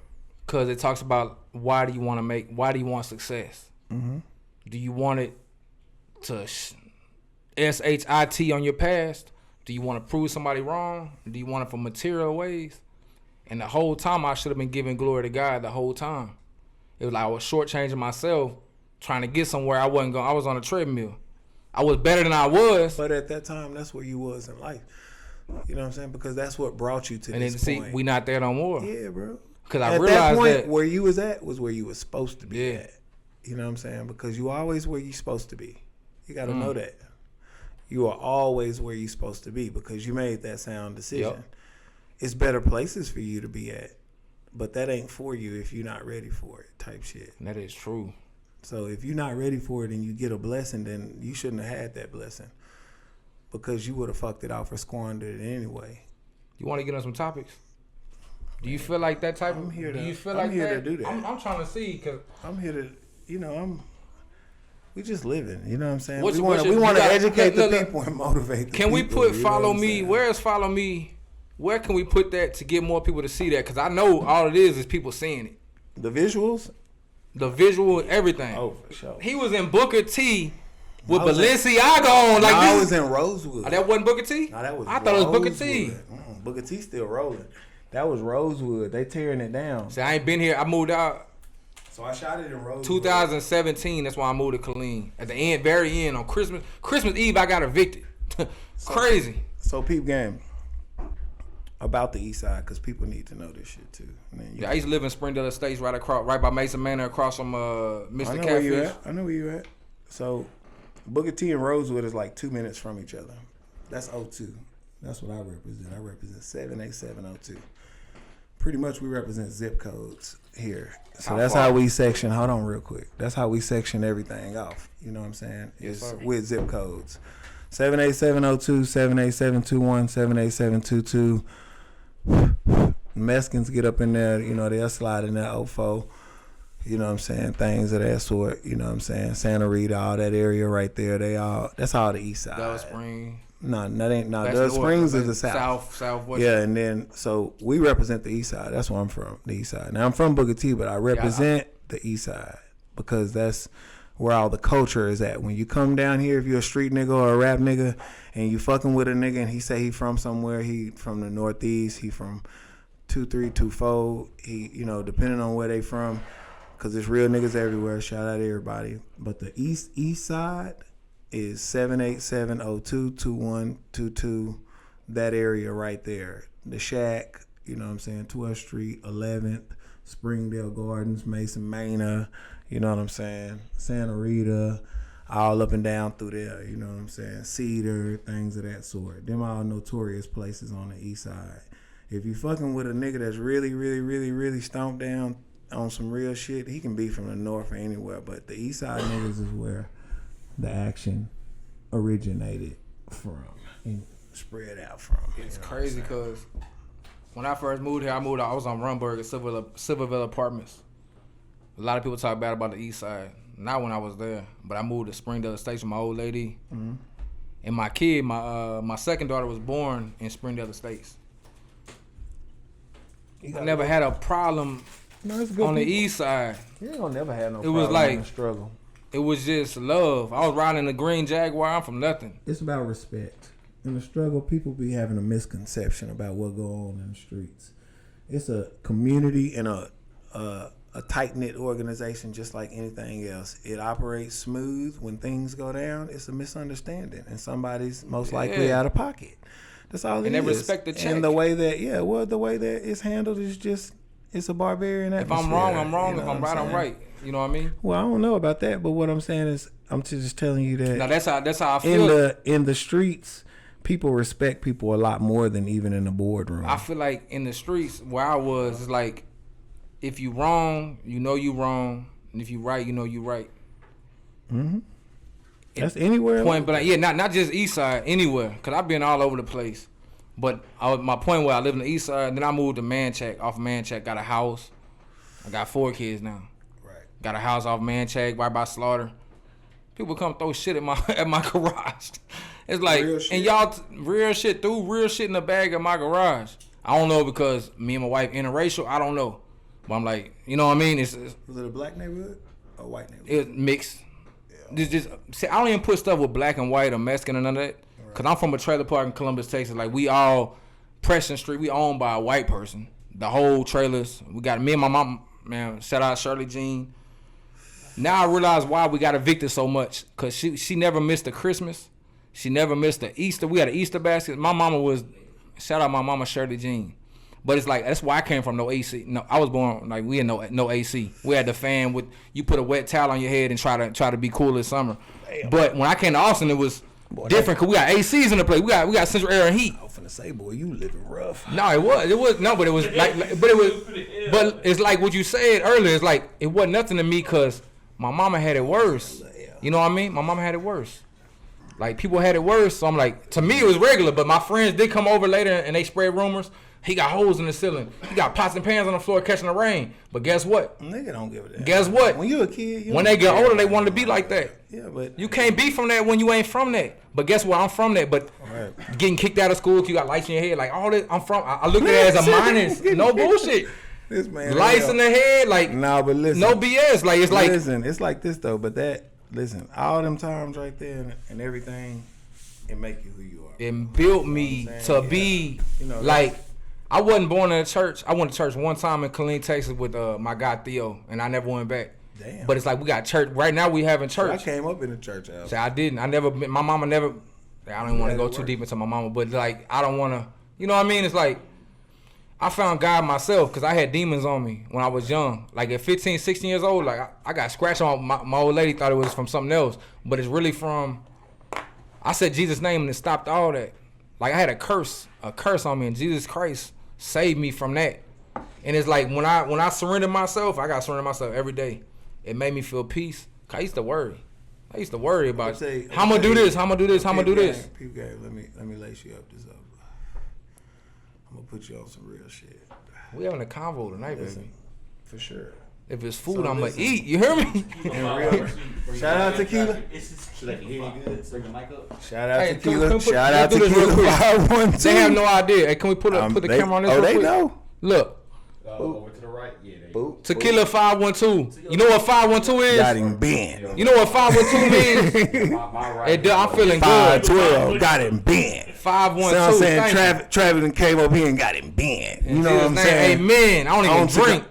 Cause it talks about why do you want success? Mm-hmm. Do you want it to SHIT on your past? Do you want to prove somebody wrong? Do you want it for material ways? And the whole time I should have been giving glory to God the whole time. It was I was shortchanging myself, trying to get somewhere I wasn't going. I was on a treadmill. I was better than I was. But at that time, that's where you was in life. You know what I'm saying? Because that's what brought you to and this point. And then see, we not there no more. Yeah, bro. Because I realized that where you was at was where you was supposed to be at. You know what I'm saying? Because you always where you supposed to be. You got to know that. You are always where you supposed to be because you made that sound decision. Yep. It's better places for you to be at, but that ain't for you if you're not ready for it type shit. That is true. So if you're not ready for it and you get a blessing, then you shouldn't have had that blessing because you would have fucked it off or squandered it anyway. You want to get on some topics? Do you feel like that type of? I'm here to do that. I'm trying to see because I'm here to, we just living. You know what I'm saying? We want to educate the people and motivate the people. Can we put follow me? Where is follow me? Where can we put that to get more people to see that? Because I know all it is people seeing it. The visuals? The visual, everything. Oh, for sure. He was in Booker T with Balenciaga on. Like I this. was in Rosewood. Oh, that wasn't Booker T? No, that was I thought it was Booker T. Booker T still rolling. That was Rosewood. They tearing it down. See, I ain't been here. I moved out. So I shot it in Rosewood. 2017. That's why I moved to Killeen. At the end, very end on Christmas Eve, I got evicted. Crazy. So peep game about the East Side, because people need to know this shit too. Yeah, I used to live in Springdale Estates, right by Mason Manor, across from Mr. I know Catfish. where you at. I know where you at. So Booker T and Rosewood is like 2 minutes from each other. That's 02. That's what I represent. I represent 78702. Pretty much we represent zip codes here. So that's how we section. Hold on real quick. That's how we section everything off. You know what I'm saying? Yes, It's with zip codes. 78702, 78721, 78722. Mexicans get up in there, you know, they'll slide in that 04. You know what I'm saying? Things of that sort. You know what I'm saying? Santa Rita, all that area right there. That's all the east side. Dove Spring. No, that ain't. No, Dove Springs is the south. Southwest. Yeah, and then so we represent the east side. That's where I'm from, the east side. Now I'm from Booker T, but I represent the east side because that's where all the culture is at. When you come down here, if you're a street nigga or a rap nigga, and you fucking with a nigga, and he say he from somewhere, he from the Northeast, he from 2324, he, you know, depending on where they from, because there's real niggas everywhere. Shout out to everybody. But the east side is 787022122, that area right there. The Shack, you know what I'm saying, 12th Street, 11th, Springdale Gardens, Mason Manor, you know what I'm saying, Santa Rita, all up and down through there, you know what I'm saying, Cedar, things of that sort. Them all notorious places on the east side. If you fucking with a nigga that's really, really, really, really stomped down on some real shit, he can be from the north or anywhere, but the east side niggas is where the action originated from and spread out from. It's crazy because when I first moved here, I was on Runberg at Silverville Apartments. A lot of people talk bad about the east side. Not when I was there, but I moved to Springdale Estates with my old lady. Mm-hmm. And my kid, my second daughter was born in Springdale Estates. I never had a problem on the east side. You ain't gonna never have no it problem was like, in the struggle. It was just love. I was riding a green Jaguar. I'm from nothing. It's about respect. In the struggle, people be having a misconception about what go on in the streets. It's a community and a tight-knit organization just like anything else. It operates smooth. When things go down, it's a misunderstanding, and somebody's most likely out of pocket. That's all it is. And they respect the check. And the way that, the way that it's handled is just, it's a barbarian atmosphere. If I'm wrong, I'm wrong. You know if I'm right, I'm right. You know what I mean? Well, I don't know about that, but what I'm saying is, I'm just telling you that. Now that's how I feel. In the streets, people respect people a lot more than even in the boardroom. I feel like in the streets where I was, it's like, if you wrong, you know you wrong, and if you right, you know you right. Mm-hmm. That's anywhere. Point, but not just east side, anywhere, cause I've been all over the place. But my point where I live in the east side, then I moved to Manchac. Off of Manchac, got a house. I got 4 kids now. Right. Got a house off Manchac, right by Slaughter. People come throw shit at my garage. It's like, and y'all real shit threw real shit in the bag at my garage. I don't know because me and my wife interracial. I don't know, but I'm like, you know what I mean? It's was it a black neighborhood or white neighborhood? It was mixed. Yeah. See, I don't even put stuff with black and white or Mexican or none of that. Cause I'm from a trailer park in Columbus, Texas. Like we all Preston Street, we owned by a white person. The whole trailers. We got me and my mom. Man, shout out Shirley Jean. Now I realize why we got evicted so much. Cause she never missed a Christmas. She never missed the Easter. We had an Easter basket. My mama was, shout out my mama Shirley Jean. But it's like, that's why I came from no AC. No, I was born, like we had no AC. We had the fan with, you put a wet towel on your head and try to be cool this summer. Damn. But when I came to Austin, it was different because we got ACs in the place. We got central air and heat. I was finna say, boy, you living rough. No, it was but it's like what you said earlier. It's like it wasn't nothing to me because my mama had it worse. You know what I mean? My mama had it worse. Like people had it worse, so I'm like, to me it was regular. But my friends did come over later and they spread rumors. He got holes in the ceiling. He got pots and pans on the floor catching the rain. But guess what? Nigga don't give a damn. Guess what? When you a kid, when they get older, they want to be like that. Yeah, but you can't be from that when you ain't from that. But guess what? I'm from that. But getting kicked out of school because you got lights in your head, like all this, I'm from. I look at it as a minus. No bullshit. This man lights in the head, like nah, but listen, no BS. Like it's like listen, it's like this though. But listen, all them times right there and everything, it make you who you are. It built me to be like. I wasn't born in a church. I went to church one time in Killeen, Texas with my guy Theo, and I never went back. Damn. But it's like we got church right now. We having church. I came up in the church house. So I didn't. I never. My mama never. I don't want to go too deep into my mama, but like I don't want to. You know what I mean? It's like I found God myself because I had demons on me when I was young. Like at 15, 16 years old, like I got scratched on. My old lady thought it was from something else, but it's really from. I said Jesus' name and it stopped all that. Like I had a curse on me, and Jesus Christ saved me from that. And it's like when I surrendered myself, I got to surrender myself every day. It made me feel peace. Cause I used to worry. About how I'm gonna do this, how I'm gonna do this, how I'm gonna do this. Peep game, let me lace you up this up. I'm gonna put you on some real shit. We having a convo tonight, Listen, baby. for sure. If it's food, So I'm listen. gonna eat. You hear me? Shout out Tequila. Should I hear you good? Bring the mic up. Shout out Hey, Tequila. can we Shout out do this real Tequila. quick? 512. They have no idea. Hey, can we put the They- camera on this? Oh, real they quick? know. Look, Over to the right. Yeah, there you go. Boop. Tequila 512. You know what 512 is? Got him bent. You know what 512 means? My right. I'm feeling good. 512 got him bent. 512. So I'm saying thank you. Travis came up here and got him bent. You In know what I'm Jesus' name, saying? Amen. I don't even drink.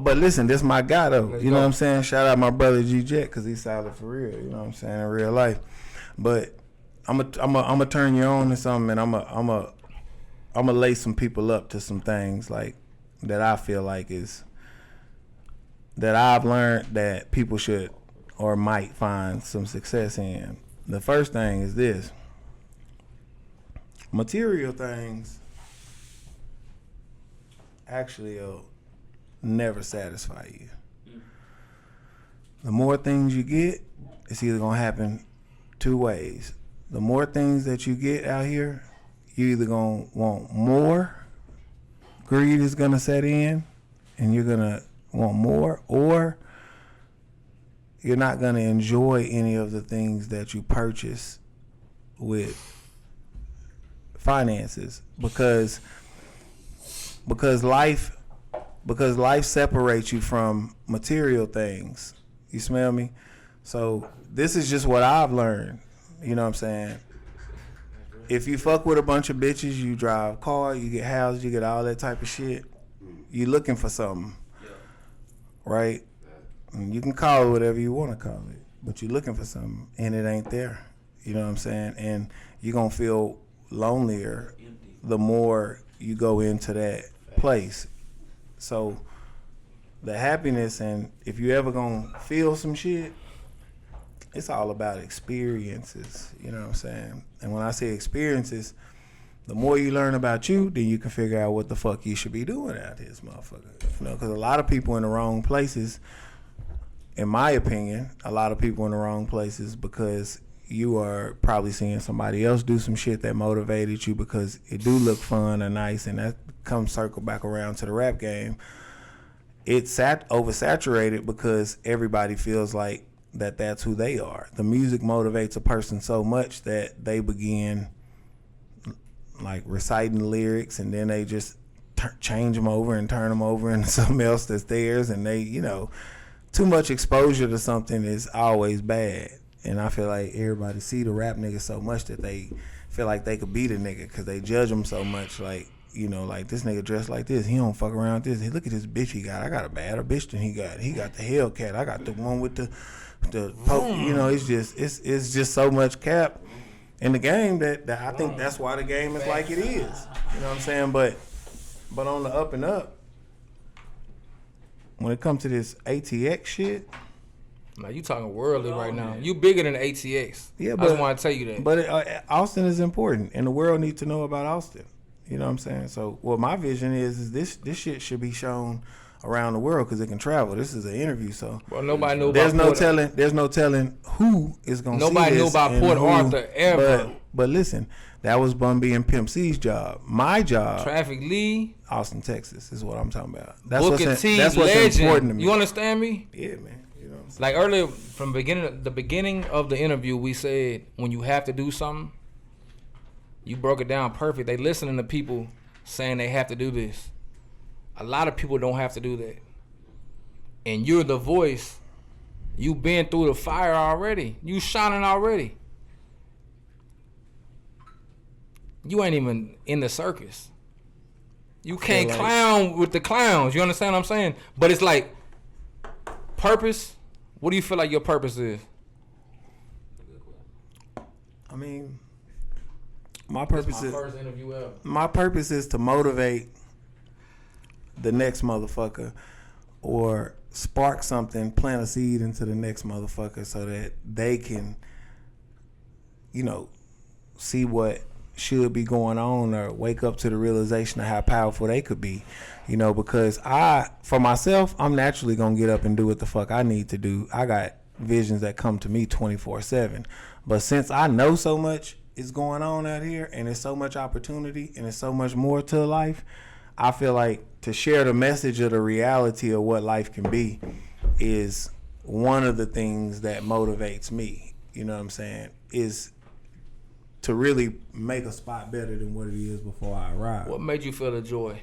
But listen, this my guy though. Let's You know go. what I'm saying? Shout out my brother G Jet because he's solid for real. You know what I'm saying? In real life. But I'm a turn you on to something, and I'm a lay some people up to some things like that I feel like is that I've learned that people should or might find some success in. The first thing is this. Material things actually will never satisfy you. The more things you get, it's either gonna happen two ways. The more things that you get out here, you either gonna want more, greed is gonna set in, and you're gonna want more, or you're not gonna enjoy any of the things that you purchase with finances because life separates you from material things. You smell me? So this is just what I've learned. You know what I'm saying? If you fuck with a bunch of bitches, you drive cars, you get houses, you get all that type of shit, you looking for something. Right? And you can call it whatever you want to call it, but you're looking for something and it ain't there. You know what I'm saying? And you're going to feel lonelier the more you go into that place. So the happiness, and if you ever gonna feel some shit, it's all about experiences. You know what I'm saying? And when I say experiences, the more you learn about you, then you can figure out what the fuck you should be doing out here, motherfucker. You know, because a lot of people in the wrong places, in my opinion, a lot of people in the wrong places because you are probably seeing somebody else do some shit that motivated you because it do look fun and nice, and that comes circle back around to the rap game. It's oversaturated because everybody feels like that's who they are. The music motivates a person so much that they begin like reciting the lyrics, and then they just change them over and turn them over into something else that's theirs, and they, you know, too much exposure to something is always bad. And I feel like everybody see the rap nigga so much that they feel like they could be the nigga because they judge him so much. Like, you know, like this nigga dressed like this. He don't fuck around with this. Hey, look at this bitch he got. I got a badder bitch than he got. He got the Hellcat. I got the one with the you know, it's just so much cap in the game that I think that's why the game is like it is. You know what I'm saying? But on the up and up, when it comes to this ATX shit. Now you talking worldly right now. You bigger than ATX. Yeah, I but just want to tell you that. But Austin is important, and the world needs to know about Austin. You know what I'm saying? So, what my vision is this shit should be shown around the world because it can travel. This is an interview, so well, nobody knew there's about There's no telling who is gonna. Nobody see knew this about and Port who, Arthur ever. But listen, that was Bun B and Pimp C's job. My job, Traffic Lee, Austin, Texas, is what I'm talking about. That's Booker T, that's what's legend. important to me. You understand me? Yeah, man. You know what I'm saying? Like earlier, from the beginning of the interview, we said when you have to do something, you broke it down perfect. They listening to people saying they have to do this. A lot of people don't have to do that. And you're the voice You been through the fire already. You shining already. You ain't even in the circus. You can't clown with the clowns. You understand what I'm saying? But it's like, purpose. What do you feel like your purpose is? I mean, my purpose This is my first interview ever. My purpose is to motivate the next motherfucker or spark something, plant a seed into the next motherfucker so that they can, you know, see what should be going on or wake up to the realization of how powerful they could be, you know, because for myself, I'm naturally going to get up and do what the fuck I need to do. I got visions that come to me 24/7. But since I know so much is going on out here and there's so much opportunity and there's so much more to life, I feel like to share the message of the reality of what life can be is one of the things that motivates me, you know what I'm saying, is to really make a spot better than what it is before I arrive. What made you feel the joy?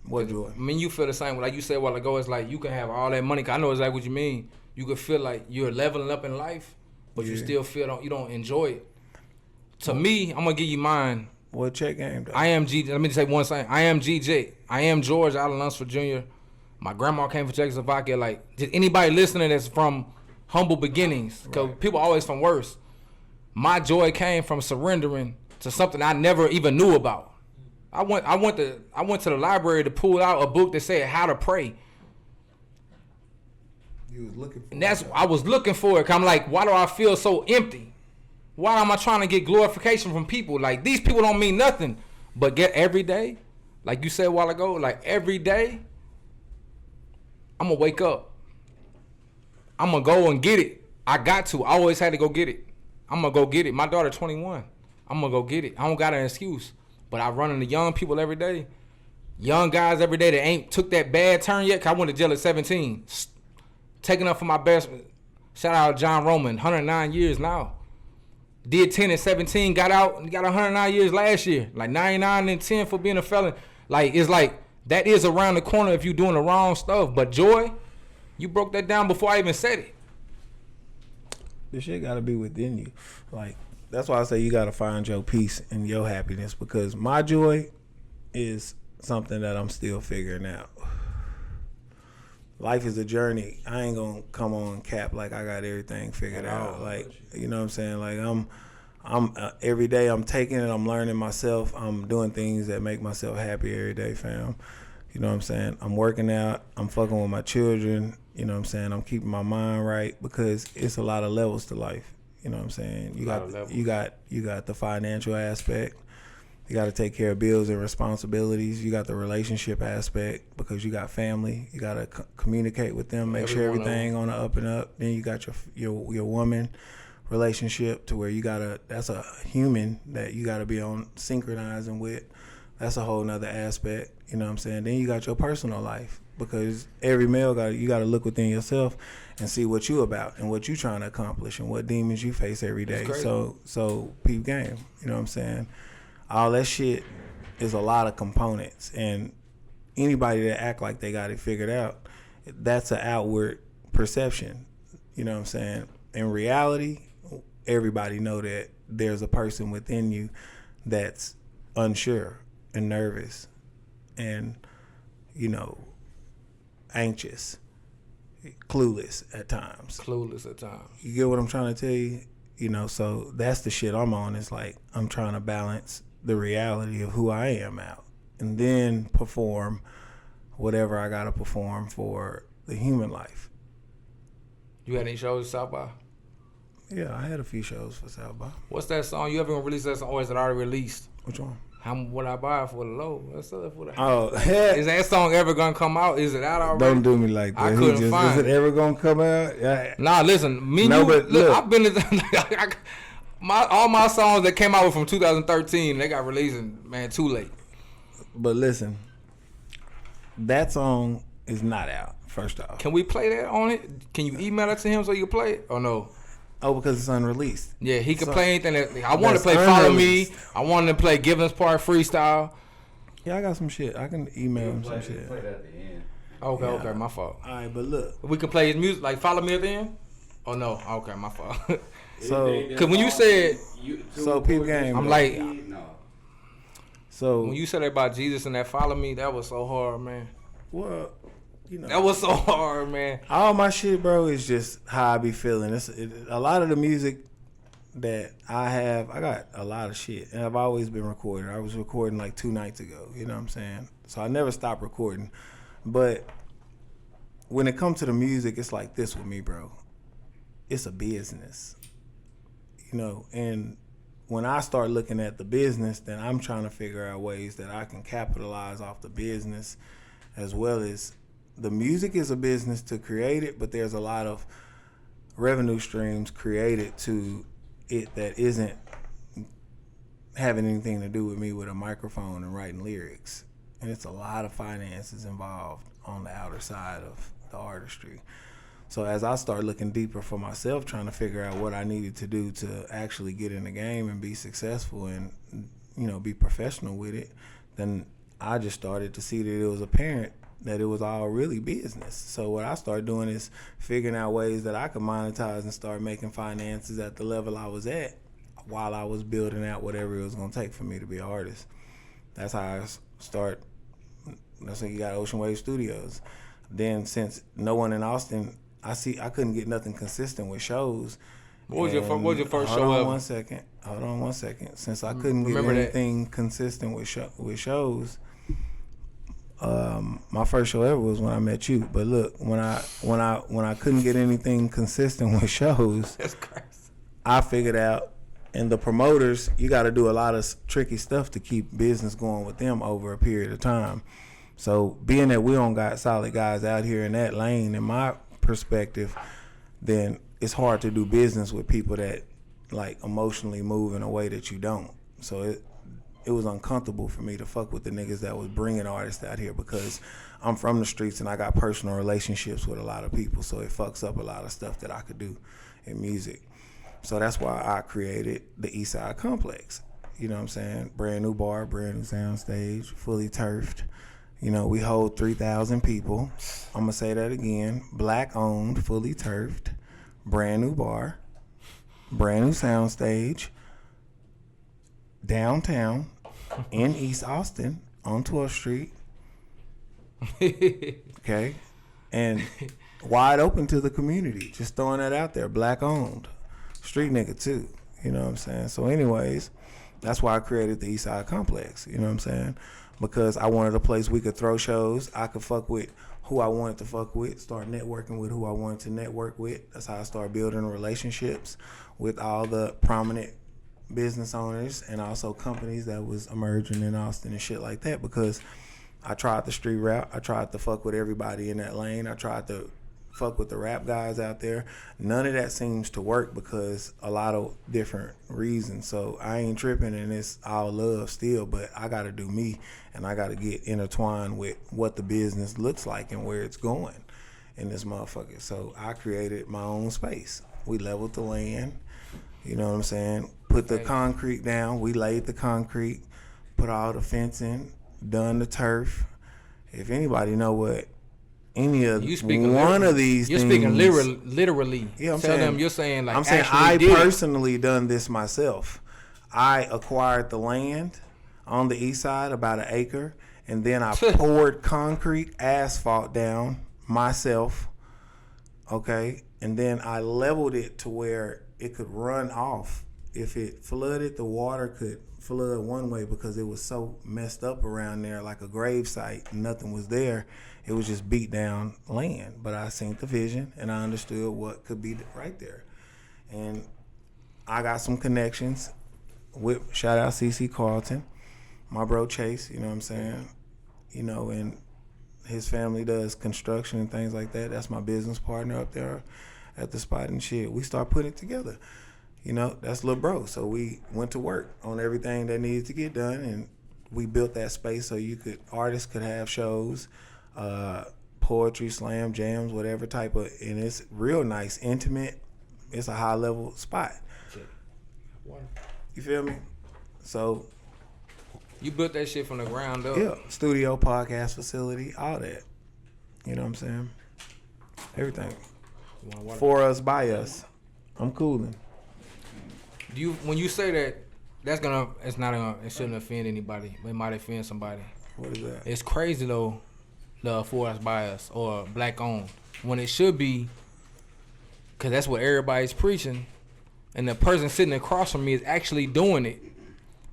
What joy? I mean, you feel the same. Like you said a while ago, it's like you can have all that money. 'Cause I know exactly what you mean. You could feel like you're leveling up in life, but you still feel you don't enjoy it. To me, I'm going to give you mine. What check game, though? I am G. Let me just say one thing. I am GJ. I am George Allen Lunsford Jr. My grandma came from Czechoslovakia. Like, just anybody listening that's from humble beginnings, because people always from worse. My joy came from surrendering to something I never even knew about. I went to the library to pull out a book that said how to pray. You was looking for And I was looking for it. 'Cause I'm like, why do I feel so empty? Why am I trying to get glorification from people? Like, these people don't mean nothing. But get every day, like you said a while ago, like every day, I'm going to wake up. I'm going to go and get it. I got to. I always had to go get it. I'm going to go get it. My daughter 21. I'm going to go get it. I don't got an excuse. But I run into young people every day. Young guys every day that ain't took that bad turn yet. 'Cause I went to jail at 17. Taking up for my best. Shout out John Roman, 109 years now. Did 10 at 17, got out, and got 109 years last year. Like 99 and 10 for being a felon. Like, it's like, that is around the corner if you're doing the wrong stuff. But joy, you broke that down before I even said it. This shit got to be within you. Like, that's why I say you got to find your peace and your happiness, because my joy is something that I'm still figuring out. Life is a journey. I ain't gonna come on cap like I got everything figured out. Like, you know what I'm saying? Like, I'm every day I'm taking it. I'm learning myself. I'm doing things that make myself happy every day, fam. You know what I'm saying? I'm working out. I'm fucking with my children. You know what I'm saying? I'm keeping my mind right, because it's a lot of levels to life. You know what I'm saying? You got the financial aspect. You got to take care of bills and responsibilities. You got the relationship aspect, because you got family. You got to communicate with them, make sure everything on the up and up. Then you got your woman relationship, to where that's a human that you got to be on synchronizing with. That's a whole nother aspect. You know what I'm saying? Then you got your personal life, because every male you got to look within yourself and see what you about and what you trying to accomplish and what demons you face every day. So peep game. You know what I'm saying? All that shit is a lot of components, and anybody that act like they got it figured out, that's an outward perception. You know what I'm saying? In reality, everybody know that there's a person within you that's unsure and nervous and, you know, anxious, clueless at times. You get what I'm trying to tell you? You know, so that's the shit I'm on. It's like I'm trying to balance the reality of who I am out, and then perform whatever I gotta perform for the human life. You had any shows at South by? Yeah, I had a few shows for South by. What's that song? You ever gonna release that song, or is it already released? Which one? What I buy for the low? That's for the is that song ever gonna come out? Is it out already? Don't do me like that. I couldn't find it. Is it ever gonna come out? Yeah. Nah, listen, look, I've been all my songs that came out from 2013, they got released, man, too late. But listen, that song is not out, first off. Can we play that on it? Can you email it to him so you can play it, or no? Oh, because it's unreleased. Yeah, he can play anything. I want to play Follow Me. I wanted to play Givens Park Freestyle. Yeah, I got some shit. I can email him some shit. Play that at the end. Okay, my fault. All right, but look. We can play his music, like Follow Me at the end? Oh no, okay, my fault. So, Cause when you said, peep game, I'm bro. like, no. So when you said about Jesus and that follow me, that was so hard, man. well, you know, That was so hard, man. all my shit, bro, is just how I be feeling. A lot of the music that I have, I got a lot of shit, and I've always been recording. I was recording like 2 nights ago. You know what I'm saying? So I never stopped recording. But when it comes to the music, it's like this with me, bro. It's a business, you know. And when I start looking at the business, then I'm trying to figure out ways that I can capitalize off the business, as well as the music is a business to create it, but there's a lot of revenue streams created to it that isn't having anything to do with me with a microphone and writing lyrics. And it's a lot of finances involved on the outer side of the artistry. So as I start looking deeper for myself, trying to figure out what I needed to do to actually get in the game and be successful and, you know, be professional with it, then I just started to see that it was apparent that it was all really business. So what I started doing is figuring out ways that I could monetize and start making finances at the level I was at while I was building out whatever it was going to take for me to be an artist. That's how I start. That's how you got Ocean Wave Studios. Then since no one in Austin, I couldn't get nothing consistent with shows. What was your first show Hold ever? on one second. Since I couldn't get anything consistent with shows, my first show ever was when I met you. But look, when I couldn't get anything consistent with shows, That's crazy. I figured out, and the promoters, you got to do a lot of tricky stuff to keep business going with them over a period of time. So being that we don't got solid guys out here in that lane, in my perspective, then it's hard to do business with people that like emotionally move in a way that you don't. So it was uncomfortable for me to fuck with the niggas that was bringing artists out here, because I'm from the streets and I got personal relationships with a lot of people, so it fucks up a lot of stuff that I could do in music. So that's why I created the Eastside Complex. You know what I'm saying? Brand new bar, brand new sound stage, fully turfed. You know, we hold 3,000 people. I'm gonna say that again. Black owned, fully turfed, brand new bar, brand new sound stage, downtown in East Austin on 12th Street. Okay, and wide open to the community. Just throwing that out there. Black owned, street nigga too. You know what I'm saying? So anyways, that's why I created the Eastside Complex. You know what I'm saying? Because I wanted a place we could throw shows. I could fuck with who I wanted to fuck with, start networking with who I wanted to network with. That's how I started building relationships with all the prominent business owners and also companies that was emerging in Austin and shit like that, because I tried the street route. I tried to fuck with everybody in that lane. I tried to fuck with the rap guys out there. None of that seems to work because a lot of different reasons. So I ain't tripping, and it's all love still, but I got to do me, and I got to get intertwined with what the business looks like and where it's going in this motherfucker. So I created my own space. We leveled the land, you know what I'm saying? Put the concrete down. We laid the concrete, put all the fencing, done the turf. If anybody know what any of one of these you're things, speaking literally. Yeah, I'm Tell saying, them you're saying like I'm saying I personally done this myself. I acquired the land on the east side, about an acre, and then I poured concrete asphalt down myself. Okay, and then I leveled it to where it could run off. If it flooded, the water could flood one way because it was so messed up around there, like a grave site. Nothing was there. It was just beat down land. But I seen the vision and I understood what could be right there. And I got some connections with, shout out CC Carlton, my bro Chase, you know what I'm saying? You know, and his family does construction and things like that. That's my business partner up there at the spot and shit. We start putting it together. You know, that's little bro. So we went to work on everything that needed to get done, and we built that space so artists could have shows, poetry, slam, jams, whatever type of, and it's real nice, intimate. It's a high level spot. You feel me? So you built that shit from the ground up. Yeah, studio, podcast facility, all that. You know what I'm saying? Everything. For us, by us. I'm cooling. When you say that, it shouldn't offend anybody. It might offend somebody. What is that? It's crazy though, the for us, by us, or black owned, when it should be, because that's what everybody's preaching, and the person sitting across from me is actually doing it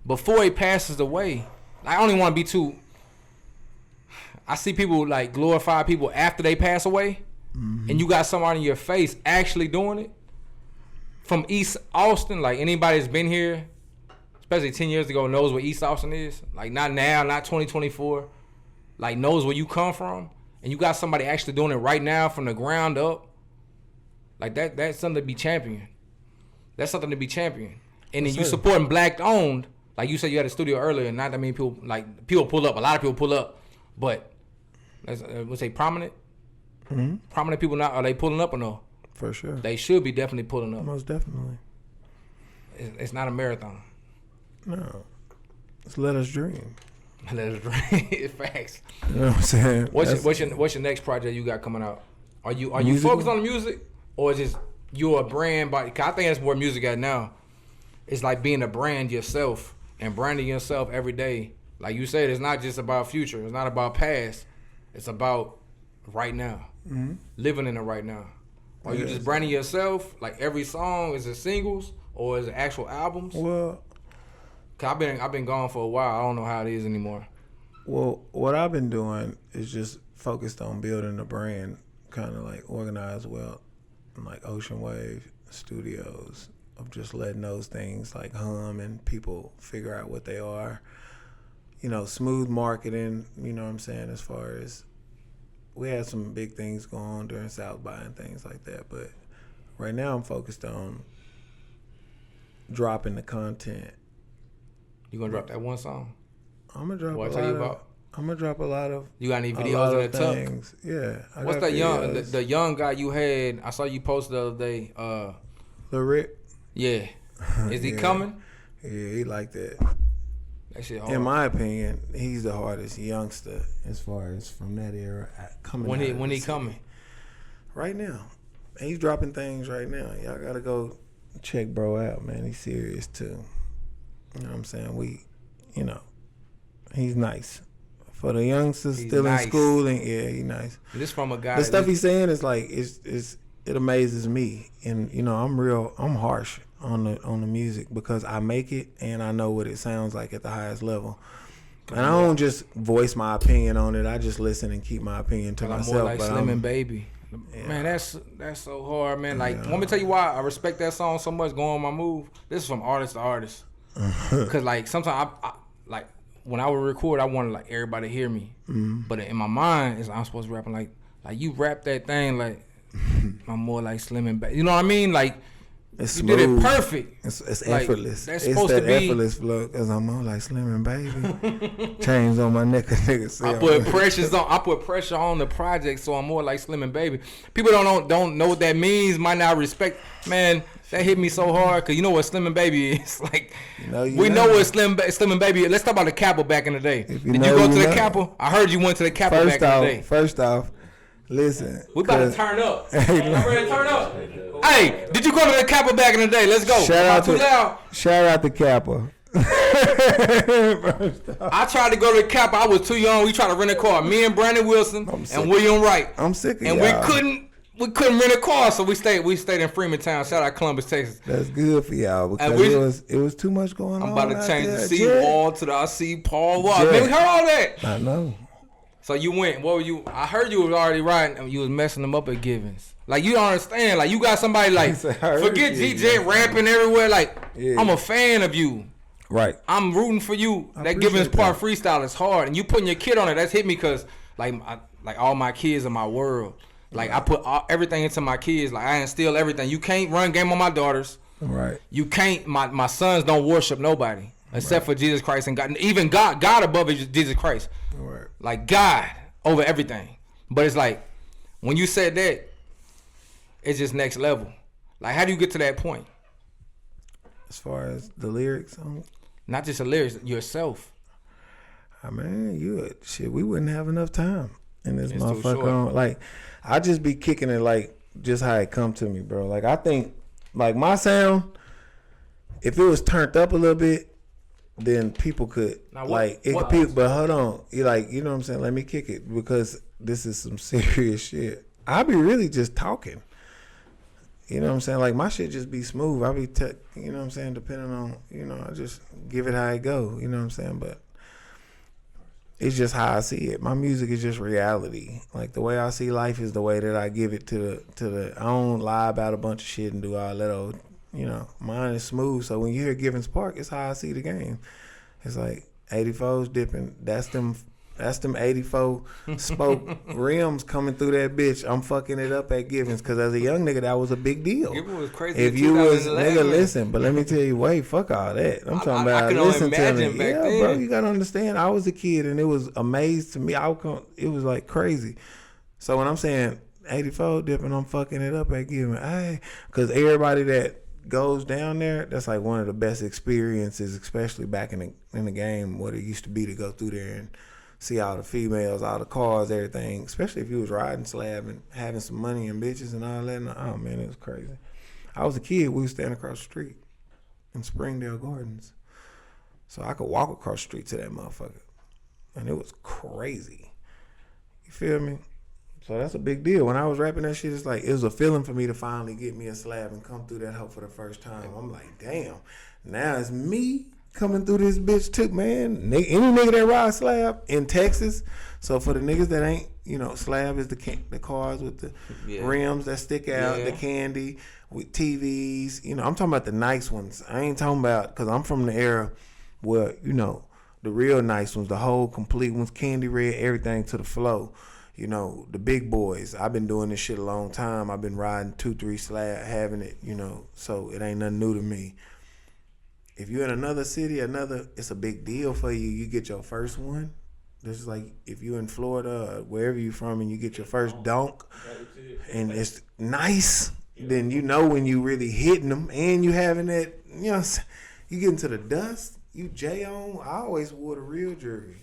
before he passes away. I only want to be too. I see people like glorify people after they pass away, and you got somebody in your face actually doing it. From East Austin, like anybody that's been here, especially 10 years ago, knows what East Austin is. Like not now, not 2024. Like knows where you come from, and you got somebody actually doing it right now from the ground up. Like that's something to be championed. That's something to be championed. And then you supporting black owned. Like you said, you had a studio earlier, and not that many people pull up. A lot of people pull up, but let's say prominent. Mm-hmm. Prominent people are they pulling up or no? For sure. They should be definitely pulling up. Most definitely. It's not a marathon. No. Just let us dream. Let us dream. Facts. You know what I'm saying? What's your next project you got coming out? Are you focused on the music, or is it you're a brand? Cause I think that's where music at now. It's like being a brand yourself and branding yourself every day. Like you said, it's not just about future. It's not about past. It's about right now. Mm-hmm. Living in it right now. Are you just branding yourself? Like every song, is it singles or is it actual albums? Well, Cause I've been gone for a while. I don't know how it is anymore. Well, what I've been doing is just focused on building a brand, kind of like organized well, like Ocean Wave Studios, of just letting those things like hum and people figure out what they are. You know, smooth marketing. You know what I'm saying? As far as we had some big things going on during South by and things like that, but right now I'm focused on dropping the content. You gonna drop that one song? I'm gonna drop. I'm gonna drop a lot of. You got any videos in the things? Yeah. What's that videos. the young guy you had? I saw you post the other day. Lil Rick. Yeah. Is he coming? Yeah, he like that. That shit hard. In my opinion, he's the hardest youngster as far as from that era coming. When he coming? Right now. He's dropping things right now. Y'all gotta go check bro out, man. He's serious too. You know what I'm saying? He's nice. For the youngsters still nice. In school, and he's nice. This from a guy. The stuff he's saying is like it amazes me, and I'm harsh on the music because I make it and I know what it sounds like at the highest level, and I don't just voice my opinion on it. I just listen and keep my opinion to myself. I'm more like Slim and Baby. Yeah. Man, that's so hard, man. Like, let me tell you why I respect that song so much. Going on my move. This is from artist to artist. Cause like sometimes I like when I would record, I wanted like everybody to hear me, but in my mind, I'm supposed to rapping like you rap that thing like I'm more like Slim and Baby. You know what I mean? Like it's you smooth. did it perfect. It's like, effortless. That's it's supposed that to be effortless flow. Cause I'm more like Slim and Baby. Chains on my neck, nigga. I put pressure on the project, so I'm more like Slim and Baby. People don't know what that means. Might not respect, man. That hit me so hard because you know what Slim and Baby is. Like, we know what Slim and Baby is. Let's talk about the Kappa back in the day. Did you go to the Kappa? I heard you went to the Kappa back in the day. First off, listen. We about to turn up. Ready to turn up? Hey, did you go to the Kappa back in the day? Let's go. Shout out to Kappa. I tried to go to the Kappa. I was too young. We tried to rent a car. Me and Brandon Wilson and William Wright. I'm sick of and y'all. We couldn't rent a car, so we stayed in Freemantown. Shout out Columbus, Texas. That's good for y'all because it was too much going on. I'm about to change the C-Wall to the I see Paul Wall. Man, we heard all that. I know. So you went. What were you? I heard you was already riding and you was messing them up at Givens. Like you don't understand. Like you got somebody like forget GJ rapping everywhere. Like I'm a fan of you. Right. I'm rooting for you. That Givens part freestyle is hard, and you putting your kid on it. That's hit me because like all my kids are my world. Like I put everything into my kids. Like I instill everything. You can't run game on my daughters. Right. You can't. My sons don't worship nobody except for Jesus Christ and God. Even God above Jesus Christ. Right. Like God over everything. But it's like when you said that, it's just next level. Like how do you get to that point? As far as the lyrics, not just the lyrics, yourself. I mean, we wouldn't have enough time in this motherfucker. Like I just be kicking it like just how it come to me, bro. Like I think, like my sound, if it was turned up a little bit, then people could people. But hold on, you know what I'm saying? Let me kick it because this is some serious shit. I be really just talking. You know what I'm saying? Like my shit just be smooth. I be, you know what I'm saying? Depending on, I just give it how it go. You know what I'm saying? But it's just how I see it. My music is just reality. Like the way I see life is the way that I give it to the. I don't lie about a bunch of shit and do all that old. Mine is smooth. So when you hear Givens Park, it's how I see the game. It's like 84's dipping. That's them 84 spoke rims coming through that bitch. I'm fucking it up at Givens because as a young nigga, that was a big deal. Givens was crazy. If you was nigga, listen. But let me tell you, wait, fuck all that. I'm talking about I can listen to me. Back yeah, then. bro, you gotta understand. I was a kid and it was amazing to me. It was like crazy. So when I'm saying 84 dipping, I'm fucking it up at Givens. Hey, because everybody that goes down there, that's like one of the best experiences, especially back in the game, what it used to be to go through there and see all the females, all the cars, everything. Especially if you was riding slab and having some money and bitches and all that. And, oh man, it was crazy. I was a kid. We was standing across the street in Springdale Gardens, so I could walk across the street to that motherfucker, and it was crazy. You feel me? So that's a big deal. When I was rapping that shit, it's like it was a feeling for me to finally get me a slab and come through that hoe for the first time. I'm like, damn, now it's me coming through this bitch too, man. Any nigga that ride slab in Texas. So for the niggas that ain't, slab is the cars with the rims that stick out, the candy with TVs. I'm talking about the nice ones. I ain't talking about, because I'm from the era where, the real nice ones, the whole complete ones, candy red, everything to the flow. The big boys. I've been doing this shit a long time. I've been riding 2-3 slab, having it, so it ain't nothing new to me. If you're in another city, it's a big deal for you. You get your first one. This is like if you're in Florida or wherever you're from and you get your first donk and it's nice, then when you really hitting them and you having that, you get into the dust, you J on. I always wore the real jewelry.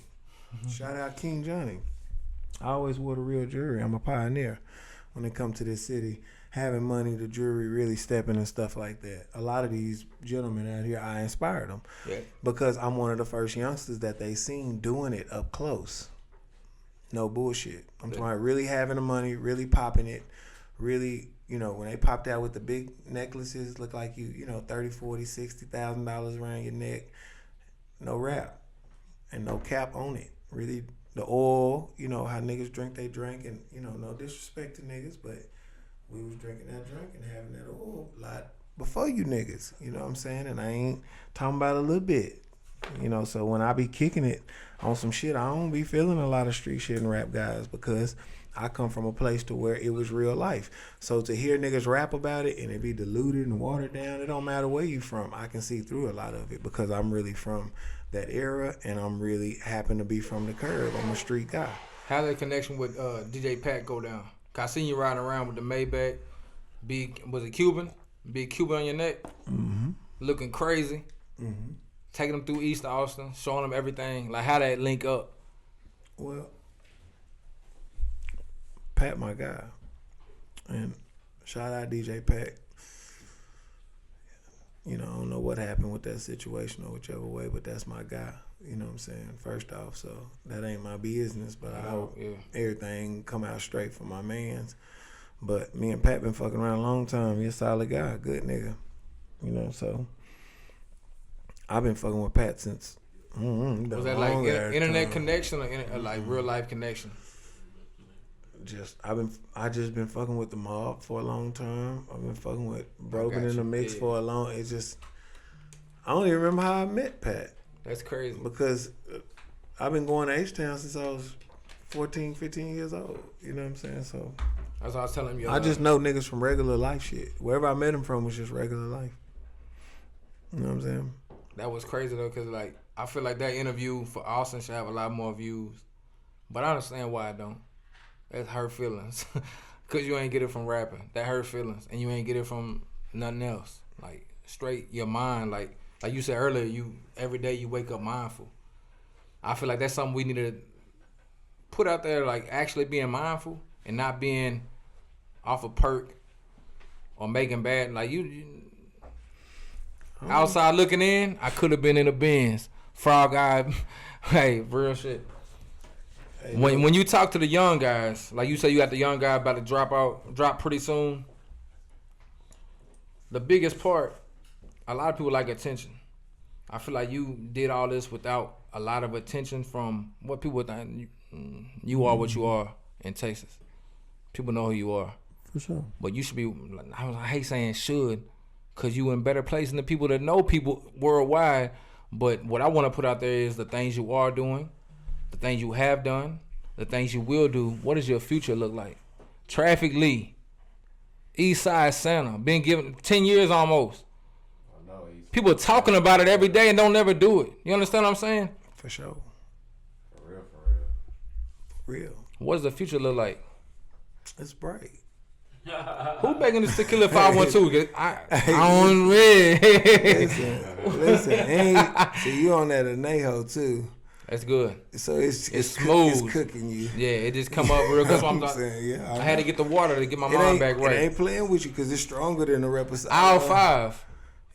Shout out King Johnny. I always wore the real jewelry. I'm a pioneer when it comes to this city. Having money, the jewelry really stepping and stuff like that. A lot of these gentlemen out here, I inspired them because I'm one of the first youngsters that they seen doing it up close. No bullshit. I'm talking about really having the money, really popping it, really, when they popped out with the big necklaces, look like you, $30, $40, $60,000 around your neck, no rap and no cap on it. Really, the oil, how niggas drink, they drink, and no disrespect to niggas, but we was drinking that drink and having that oil a lot before you niggas, you know what I'm saying? And I ain't talking about a little bit, so when I be kicking it on some shit, I don't be feeling a lot of street shit and rap guys because I come from a place to where it was real life. So to hear niggas rap about it and it be diluted and watered down, it don't matter where you from. I can see through a lot of it because I'm really from that era and I'm really happen to be from the curb. I'm a street guy. How did that connection with DJ Pat go down? I seen you riding around with the Maybach, was it Cuban? Big Cuban on your neck, looking crazy, taking them through East Austin, showing them everything. Like how that link up? Well, Pat, my guy, and shout out DJ Pat. I don't know what happened with that situation or whichever way, but that's my guy. You know what I'm saying? First off, so that ain't my business, but I hope everything come out straight for my mans. But me and Pat been fucking around a long time. He's a solid guy, good nigga. So I've been fucking with Pat since. Was that like internet connection or like real life connection? I just been fucking with the mob for a long time. I've been fucking with Broken in the Mix for a long. It's just I don't even remember how I met Pat. That's crazy. Because I've been going to H-Town since I was 14, 15 years old. You know what I'm saying? So that's what I was telling you. I just know niggas from regular life shit. Wherever I met him from was just regular life. You know what I'm saying? That was crazy though, because like I feel like that interview for Austin should have a lot more views. But I understand why I don't. That's hurt feelings. Because you ain't get it from rapping. That hurt feelings. And you ain't get it from nothing else. Like straight your mind, like you said earlier, every day you wake up mindful. I feel like that's something we need to put out there, like actually being mindful and not being off a perk or making bad. Like outside looking in, I could have been in the Benz. Frog eye. Hey, real shit. Hey, when you talk to the young guys, like you say you got the young guy about to drop pretty soon. The biggest part, a lot of people like attention. I feel like you did all this without a lot of attention from what people think you are, what you are in Texas. People know who you are. For sure. But you should be, I hate saying should, because you in better place than the people that know people worldwide. But what I want to put out there is the things you are doing, the things you have done, the things you will do. What does your future look like? Traffic Lee, Eastside Santa, been given 10 years almost. People are talking about it every day and don't never do it. You understand what I'm saying? For sure. For real. For real. What does the future look like? It's bright. Who making this tequila 512? I don't really. Listen. See, you on that Anejo too. That's good. So it's smooth. It's cooking you. Yeah, it just come up real good. I'm saying, yeah, I had to get the water to get my mind back right. It ain't playing with you because it's stronger than the Reposado. Aisle 5.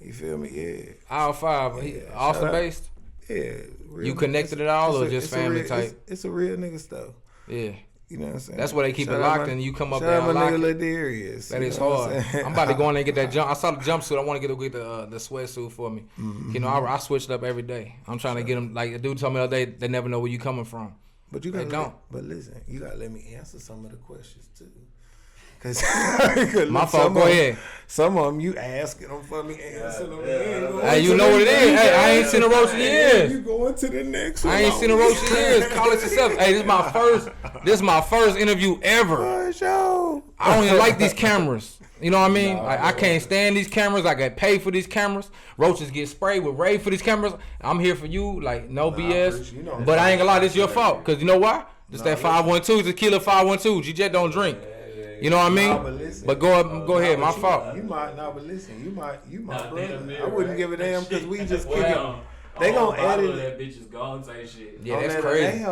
You feel me? Yeah. Aisle 5. Yeah. Austin based? Yeah. You connected at all or just family type? It's a real nigga stuff. Yeah. You know what I'm saying? That's where they keep it locked and you come up there and lock lock it. That is hard. I'm about to go in there and get that jump. I saw the jumpsuit. I want to get the sweatsuit for me. Mm-hmm. You know, I switched up every day. I'm trying to get them. Like a dude told me the other day, they never know where you coming from. But you gotta don't. But listen, you gotta let me answer some of the questions too. Cause my fault. Go ahead. Some of them you asking them for me, answering them. Hey, you know what it is. Hey, I ain't seen a roach in years. You going to the next one? I ain't seen a roach in years. Call it yourself. Hey, this is my first interview ever. I don't even like these cameras. You know what I mean? Like, I can't stand these cameras. I got paid for these cameras. Roaches get sprayed with Ray for these cameras. I'm here for you. Like, no BS. But I ain't gonna lie, this your fault. Cause you know why? This that 512, tequila 512. You just don't drink. You know what I mean? But go ahead. My fault. You might you my brother. I wouldn't give a damn because we just kick it. They gonna edit that bitch is gone type shit. Yeah, that's crazy.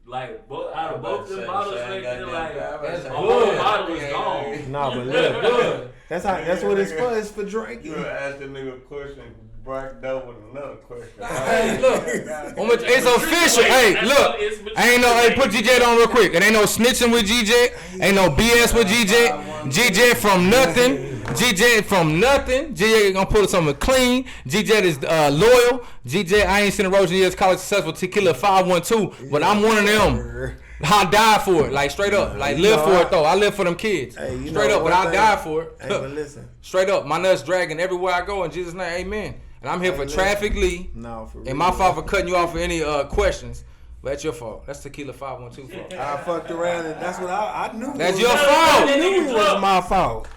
Like out of both the bottles, like that's whole bottle is gone. Nah, but look, that's what it's for. It's for drinking. You ask the nigga a question, Brock done with another question. Hey, look, it's official. Hey, look, ain't no. Hey, put GJ on real quick. It ain't no snitching with GJ. Ain't no BS with GJ. GJ from nothing. GJ from nothing. GJ gonna put something clean. GJ is loyal. GJ, I ain't seen a roach in years. College successful tequila 512, but I'm one of them. I die for it, like straight up, like live for it though. I live for them kids, straight up. But I die for it. Hey, but listen, straight up, my nuts dragging everywhere I go in Jesus' name, amen. And I'm here for Traffic Lee. No, for real. And my fault for cutting you off for any questions. But that's your fault. That's tequila 512 fault. I fucked around and that's what I knew. That's your fault. I knew it was my fault.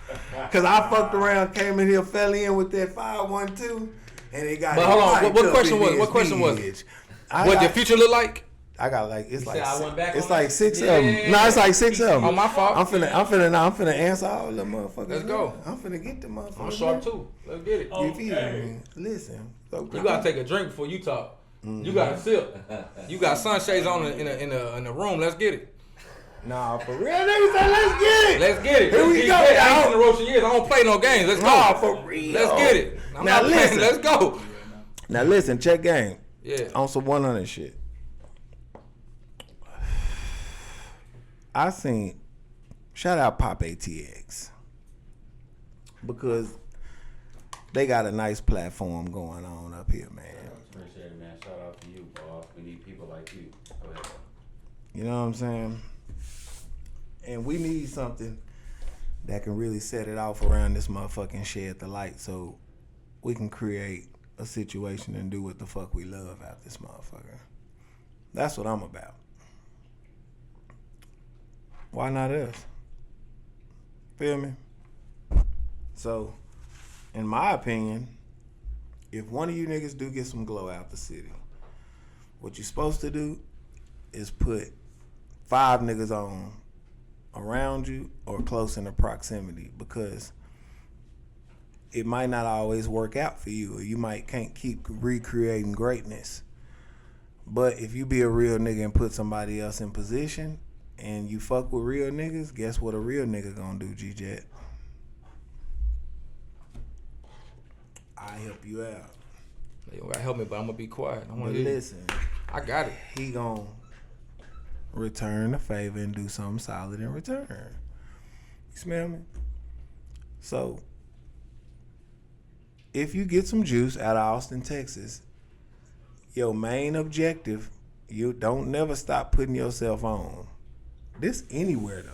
Cause I fucked around, came in here, fell in with that 512, and it got. But hold on, what question was? What question was it? What your future look like? I got like it's like it's like 6 of them. No, it's like 6 of them. Oh, my fault. I'm finna answer all the motherfuckers. Let's go. I'm finna get the motherfuckers. I'm sharp too. Let's get it. You feel me? Listen. You gotta take a drink before you talk. You gotta sip. You got sunshades on in the room. Let's get it. Nah, for real, niggas say let's get it. Let's get it. Here we go. I ain't seen the roach in years. I don't play no games. Let's go. Nah, for real. Let's get it. I'm now not listen. Playing. Let's go. Now listen, check game. Yeah. On some 100 shit. I seen, shout out Pop ATX. Because they got a nice platform going on up here, man. Appreciate it, man. Shout out to you, boss. We need people like you. Go ahead. You know what I'm saying? And we need something that can really set it off around this motherfucking shed the light so we can create a situation and do what the fuck we love out this motherfucker. That's what I'm about. Why not us? Feel me? So, in my opinion, if one of you niggas do get some glow out the city, what you supposed to do is put 5 niggas on around you or close in the proximity, because it might not always work out for you, or you can't keep recreating greatness. But if you be a real nigga and put somebody else in position and you fuck with real niggas, guess what a real nigga gonna do, G-Jet? I help you out. You gotta help me, but I'm gonna be quiet. I But want to hear. listen, I got it. he gonna return the favor and do something solid in return. You smell me? So, if you get some juice out of Austin, Texas, your main objective, you don't never stop putting yourself on. This anywhere though.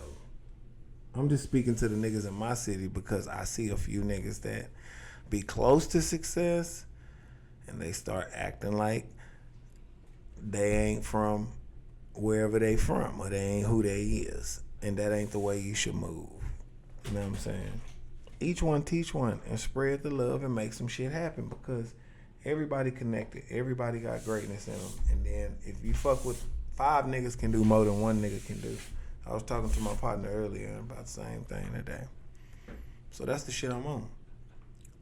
I'm just speaking to the niggas in my city because I see a few niggas that be close to success and they start acting like they ain't from wherever they from or they ain't who they is. And that ain't the way you should move. You know what I'm saying? Each one teach one and spread the love and make some shit happen because everybody connected. Everybody got greatness in them. And then if you fuck with 5 niggas can do more than 1 nigga can do. I was talking to my partner earlier about the same thing today. So that's the shit I'm on.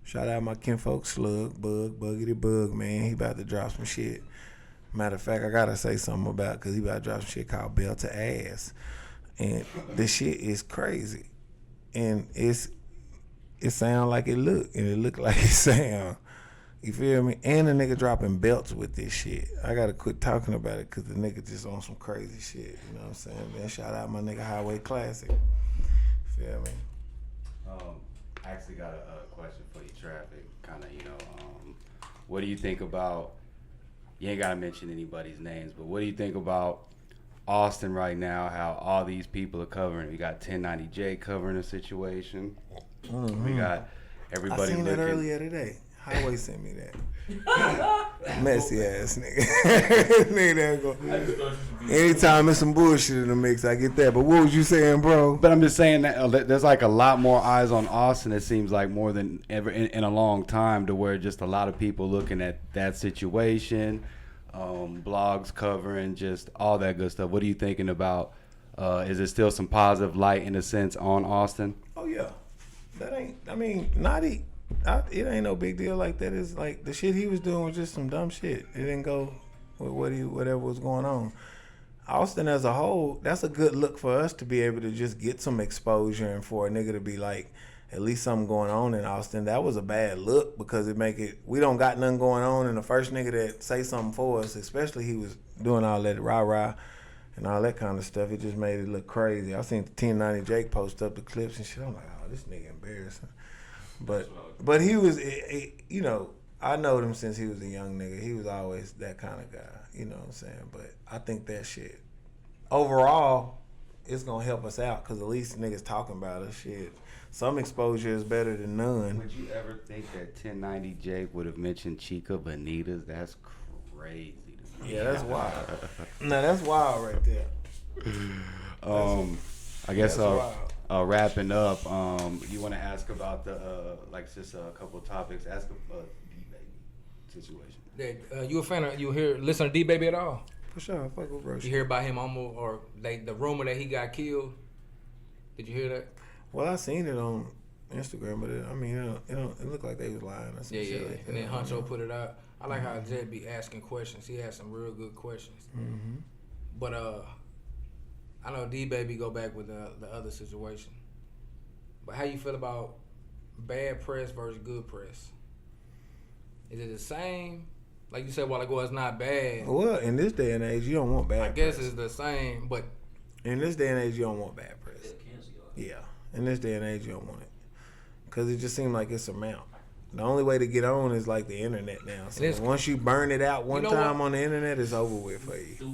Shout out my kinfolk Slug, Buggity Bug, man. He about to drop some shit. Matter of fact, I gotta say something about because he about to drop some shit called Bell to Ass. And this shit is crazy. And it sound like it look, and it look like it sound. You feel me? And the nigga dropping belts with this shit. I gotta quit talking about it because the nigga just on some crazy shit. You know what I'm saying? Man, shout out my nigga Highway Classic. Feel me? I actually got a question for you, Traffic. Kind of, what do you think about? You ain't gotta mention anybody's names, but what do you think about Austin right now? How all these people are covering? We got 1090J covering the situation. Mm-hmm. We got everybody I seen looking. that earlier today. Highway sent me that. Messy ass nigga. Nigga that go. Anytime there's some bullshit in the mix, I get that. But what was you saying, bro? But I'm just saying that there's like a lot more eyes on Austin. It seems like more than ever in a long time, to where just a lot of people looking at that situation, blogs covering just all that good stuff. What are you thinking about? Is it still some positive light in a sense on Austin? Oh yeah, that ain't. I mean, it ain't no big deal like that. It's like the shit he was doing was just some dumb shit. It didn't go with whatever was going on. Austin as a whole, that's a good look for us to be able to just get some exposure and for a nigga to be like, at least something going on in Austin. That was a bad look because we don't got nothing going on, and the first nigga that say something for us, especially he was doing all that rah-rah and all that kind of stuff, it just made it look crazy. I seen 1090 Jake post up the clips and shit. I'm like, oh, this nigga embarrassing. But he was, I know him since he was a young nigga. He was always that kind of guy, you know what I'm saying? But I think that shit, overall, it's going to help us out because at least niggas talking about us, shit. Some exposure is better than none. Would you ever think that 1090 Jake would have mentioned Chica Bonitas? That's crazy to me. Yeah, that's wild. No, that's wild right there. I guess wrapping up, you want to ask about the just a couple of topics. Ask about the D-Baby situation. You a fan of, listen to D-Baby at all? For sure, fuck with bro. You hear about him almost, or the rumor that he got killed? Did you hear that? Well, I seen it on Instagram, but it looked like they was lying or some shit. Yeah. Like And then that. Huncho put it out. I like how Jed be asking questions. He has some real good questions. Mm-hmm. But I know D-Baby go back with the other situation. But how you feel about bad press versus good press? Is it the same? Like you said a while ago, it's not bad. Well, in this day and age, you don't want bad I guess press. it's the same, but In this day and age, you don't want bad press. Yeah. In this day and age, you don't want it. Because it just seems like it's a mount. The only way to get on is like the internet now. So once you burn it out one time on the internet, it's over with for you. You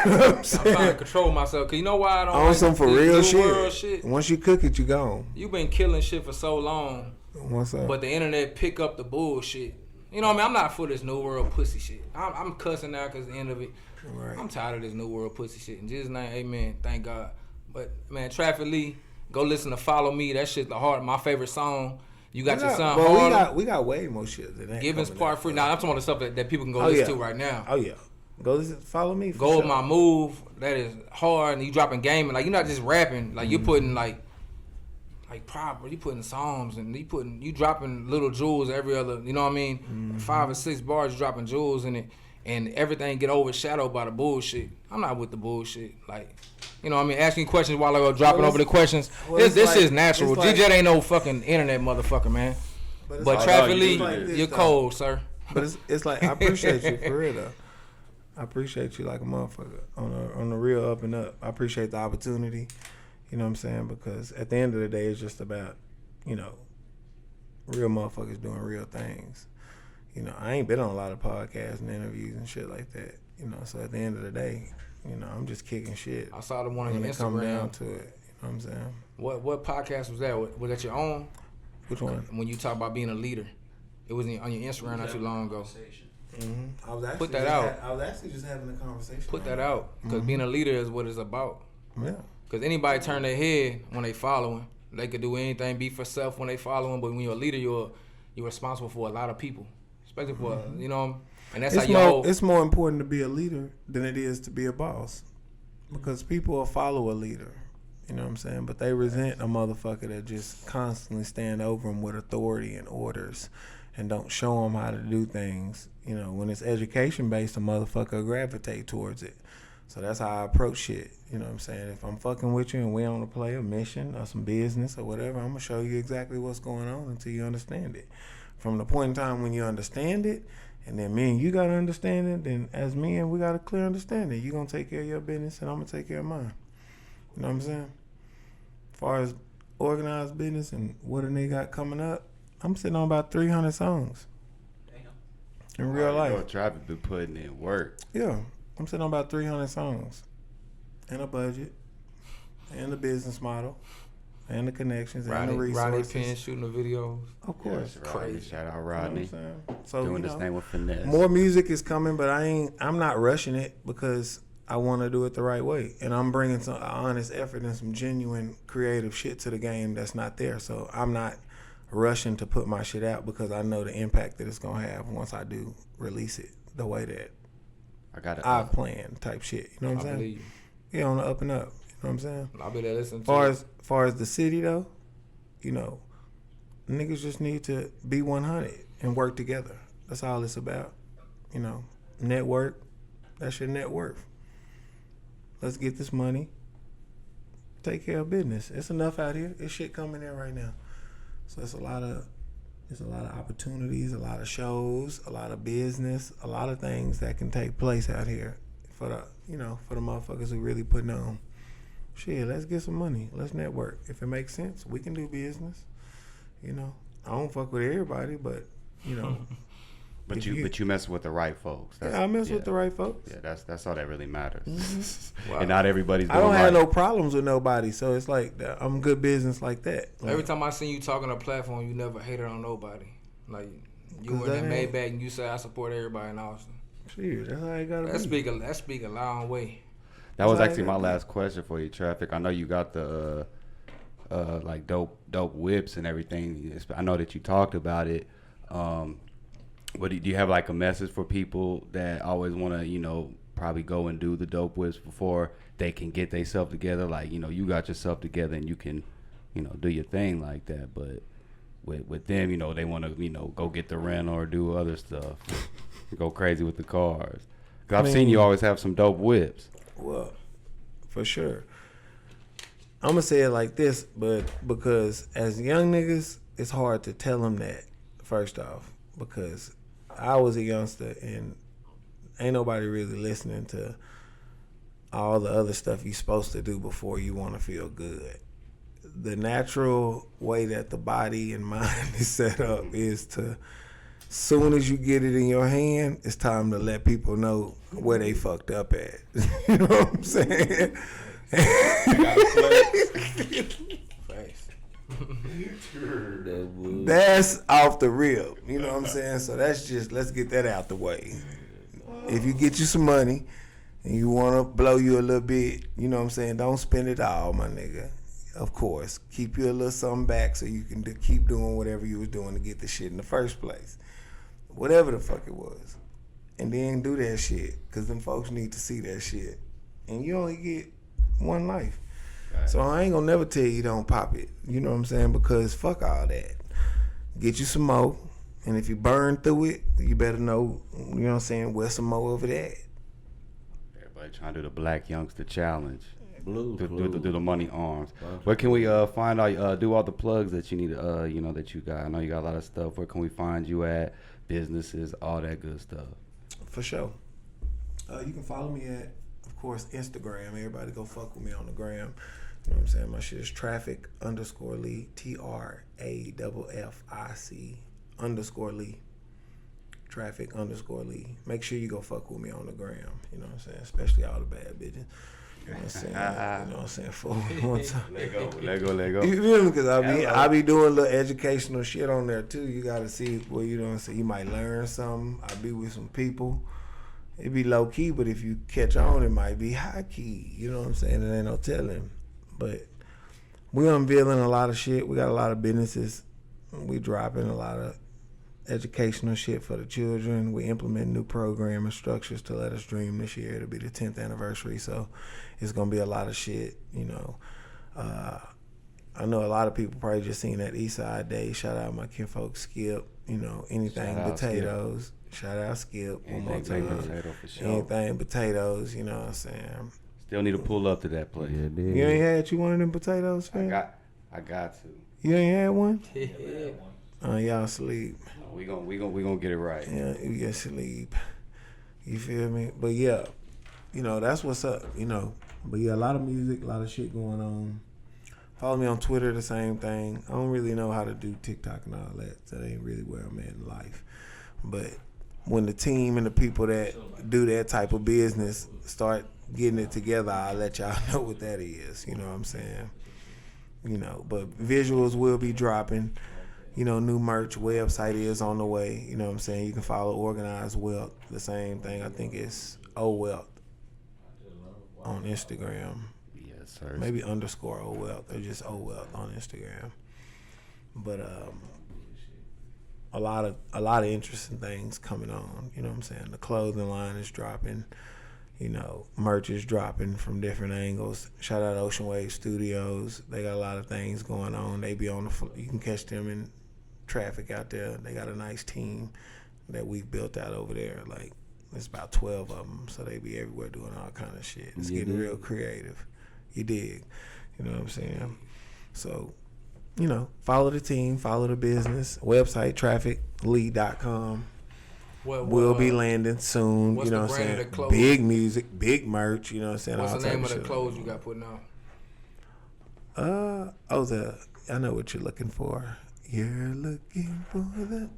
know what I'm I'm trying to control myself. Because you know why I don't on like some for this real new world shit. shit? Once you cook it, you gone. You've been killing shit for so long. What's up? But the internet pick up the bullshit. You know what I mean? I'm not for this new world pussy shit. I'm cussing now because the end of it. Right. I'm tired of this new world pussy shit. In Jesus' name, amen. Thank God. But, man, Traffic Lee, go listen to Follow Me. That shit's the heart. My favorite song. You got your son Harlem. we got way more shit than that. Givens coming Part out. Free. Now, I'm talking about the stuff that people can go listen to right now. Oh, yeah. Go listen. Follow Me. For Go with sure. My Move. That is hard. And you dropping gaming. Like, you're not just rapping. Like, you're putting, like proper. You putting songs and you dropping little jewels every other, you know what I mean? Mm-hmm. 5 or 6 bars, you dropping jewels in it. And everything get overshadowed by the bullshit. I'm not with the bullshit. Like, you know what I mean? Asking questions while I go dropping over the questions. This is natural. Like, GJ ain't no fucking internet motherfucker, man. But Traffic Lee, you're cold, sir. But it's like I appreciate you for real though. I appreciate you like a motherfucker on the real up and up. I appreciate the opportunity. You know what I'm saying? Because at the end of the day, it's just about, you know, real motherfuckers doing real things. You know, I ain't been on a lot of podcasts and interviews and shit like that. You know, so at the end of the day, you know, I'm just kicking shit. I saw the one on your when it come Instagram. down to it. You know what I'm saying? What podcast was that? Was that your own? Which one? When you talk about being a leader, it was on your Instagram not too long ago. Mm-hmm. I was actually Put that out. I was actually just having a conversation. Put that out, because being a leader is what it's about. Yeah. Because anybody turn their head when they following. They could do anything, be for self when they following. But when you're a leader, you're responsible for a lot of people, especially for you know. And that's it's more important to be a leader than it is to be a boss, because people will follow a leader. You know what I'm saying? But they resent a motherfucker that just constantly stand over them with authority and orders, and don't show them how to do things. You know, when it's education based, a motherfucker will gravitate towards it. So that's how I approach shit. You know what I'm saying? If I'm fucking with you and we on a play, a mission, or some business or whatever, I'm going to show you exactly what's going on until you understand it. From the point in time when you understand it, and then me and you got to understand it, then as men, we got a clear understanding. You going to take care of your business and I'm going to take care of mine. You know what I'm saying? As far as organized business and what a nigga got coming up, I'm sitting on about 300 songs. In real life. You know, Traffic been putting in work. Yeah. I'm sitting on about 300 songs. And a budget. And the business model. And the connections. And the resources. Rodney Penn shooting the videos. Of course. Yes, Rodney. Shout out Rodney. You know what I'm saying? So, doing this thing with finesse. More music is coming, but I'm not rushing it because I want to do it the right way. And I'm bringing some honest effort and some genuine creative shit to the game that's not there. So I'm not rushing to put my shit out because I know the impact that it's going to have once I do release it the way that I plan type shit. You know what I'm saying? Believe you. Yeah, on the up and up. You know what I'm saying? I'll be there listening to As far as the city though, you know, niggas just need to be 100 and work together. That's all it's about. You know, network. That's your net worth. Let's get this money. Take care of business. It's enough out here. There's shit coming in right now. So it's a lot of opportunities, a lot of shows, a lot of business, a lot of things that can take place out here for the motherfuckers who really putting on. Shit, let's get some money. Let's network. If it makes sense, we can do business. You know, I don't fuck with everybody, but you know. But you mess with the right folks. I mess with the right folks. Yeah, that's all that really matters. Mm-hmm. Wow. And not everybody's doing I don't have right. no problems with nobody, so it's like I'm good business like that. Like, every time I see you talking on a platform, you never hated on nobody. Like you were in that Maybach and you say I support everybody in Austin. Shit, that's how it gotta be. That speak a long way. That was actually my last question for you, Traffic. I know you got the like dope whips and everything. I know that you talked about it. But do you have like a message for people that always want to, you know, probably go and do the dope whips before they can get themselves together? Like, you know, you got yourself together and you can, you know, do your thing like that. But with them, you know, they want to, you know, go get the rent or do other stuff, go crazy with the cars. Cause I've seen you always have some dope whips. Well, for sure. I'm gonna say it like this, but because as young niggas, it's hard to tell them that first off, because I was a youngster and ain't nobody really listening to all the other stuff you're supposed to do before you want to feel good. The natural way that the body and mind is set up is to, soon as you get it in your hand, it's time to let people know where they fucked up at. You know what I'm saying? That's off the rip. You know what I'm saying? So that's just, let's get that out the way. If you get you some money and you want to blow you a little bit, you know what I'm saying? Don't spend it all, my nigga. Of course. Keep you a little something back so you can keep doing whatever you was doing to get the shit in the first place. Whatever the fuck it was. And then do that shit, because them folks need to see that shit. And you only get one life. Right. So I ain't gonna never tell you don't pop it. You know what I'm saying? Because fuck all that. Get you some more. And if you burn through it, you better know, you know what I'm saying, where's some more of it at. Everybody trying to do the Black Youngster Challenge. Do the money arms. Where can we find out? Do all the plugs that you need. That you got. I know you got a lot of stuff. Where can we find you at? Businesses, all that good stuff. For sure. You can follow me at, of course, Instagram. Everybody go fuck with me on the gram. You know what I'm saying? My shit is traffic_Lee, TRAFFIC_Lee. Traffic_Lee. Make sure you go fuck with me on the gram. You know what I'm saying? Especially all the bad bitches. You know what I'm saying? You know what I'm saying? For one time. Let go. You feel me? Because I be doing a little educational shit on there too. You got to see what you know what I'm saying. You might learn something. I be with some people. It be low key, but if you catch on, it might be high key. You know what I'm saying? It ain't no telling. But we unveiling a lot of shit. We got a lot of businesses. We dropping a lot of educational shit for the children. We implement new programming structures to let us dream this year. It'll be the 10th anniversary, so it's gonna be a lot of shit. You know, I know a lot of people probably just seen that Eastside Day. Shout out my kinfolk Skip. You know, anything potatoes. Shout out Skip. One more time. Potato for sure. Anything potatoes. You know what I'm saying? Still need to pull up to that place. You ain't had you one of them potatoes, fam? I got to. You ain't had one? Yeah. Y'all sleep. We gonna get it right. Yeah, you get sleep. You feel me? But yeah, you know, that's what's up, you know. But yeah, a lot of music, a lot of shit going on. Follow me on Twitter, the same thing. I don't really know how to do TikTok and all that. That ain't really where I'm at in life. But when the team and the people that do that type of business start getting it together, I'll let y'all know what that is. You know what I'm saying? You know, but visuals will be dropping. You know, new merch, website is on the way. You know what I'm saying? You can follow Organized Wealth, the same thing. I think it's O-Wealth on Instagram. Yes, sir. Maybe _ O-Wealth or just O-Wealth on Instagram. But a lot of interesting things coming on. You know what I'm saying? The clothing line is dropping. You know, merch is dropping from different angles. Shout out Ocean Wave Studios. They got a lot of things going on. They be on you can catch them in traffic out there. They got a nice team that we've built out over there. Like, there's about 12 of them, so they be everywhere doing all kind of shit. It's getting real creative. You dig? You know what I'm saying? So, you know, follow the team, follow the business. Website, trafficlee.com. We'll be landing soon. You know what I'm saying? Big music, big merch. You know what I'm saying? What's all the name of the shit. clothes you got putting out? I know what you're looking for. You're looking for the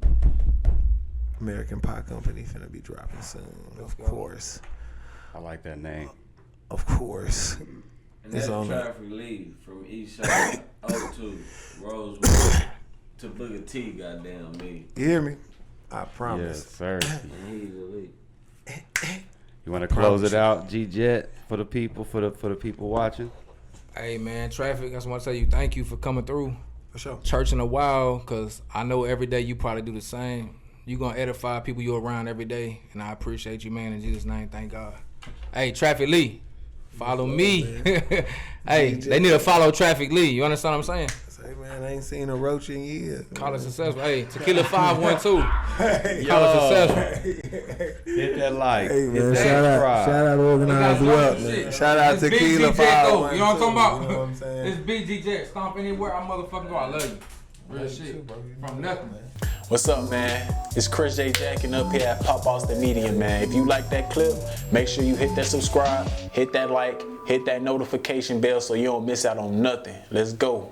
American Pie Company finna be dropping soon. Of course. I like that name. Of course. And that's Traffic Lee from East Side, 02, Rosewood to Booker T, goddamn me. You hear me? I promise. Yes, sir. And he's elite. You want to close it out, G-Jet, for the people, for the people watching? Hey, man, Traffic, I just want to tell you thank you for coming through. For sure. Church in a while, because I know every day you probably do the same. You're going to edify people you're around every day, and I appreciate you, man, in Jesus' name. Thank God. Hey, Traffic Lee, follow me. Hey, they need to follow Traffic Lee. You understand what I'm saying? Say, man, I ain't seen a roach in years. Call it successful. Hey, Tequila 512. Hey, Call it successful. Hit that like. Hey, Hit man, that shout subscribe. out Organized Wealth, man. Shit. Shout out It's Tequila Big G Jet, though. 512. You know what I'm talking about? You know what I'm saying? It's Big G Jet. Stomp anywhere I motherfucking go. I love you. Real shit. From nothing. What's up, man? It's Chris J. Jackin up here at Pop Austin Media, man. If you like that clip, make sure you hit that subscribe, hit that like, hit that notification bell so you don't miss out on nothing. Let's go.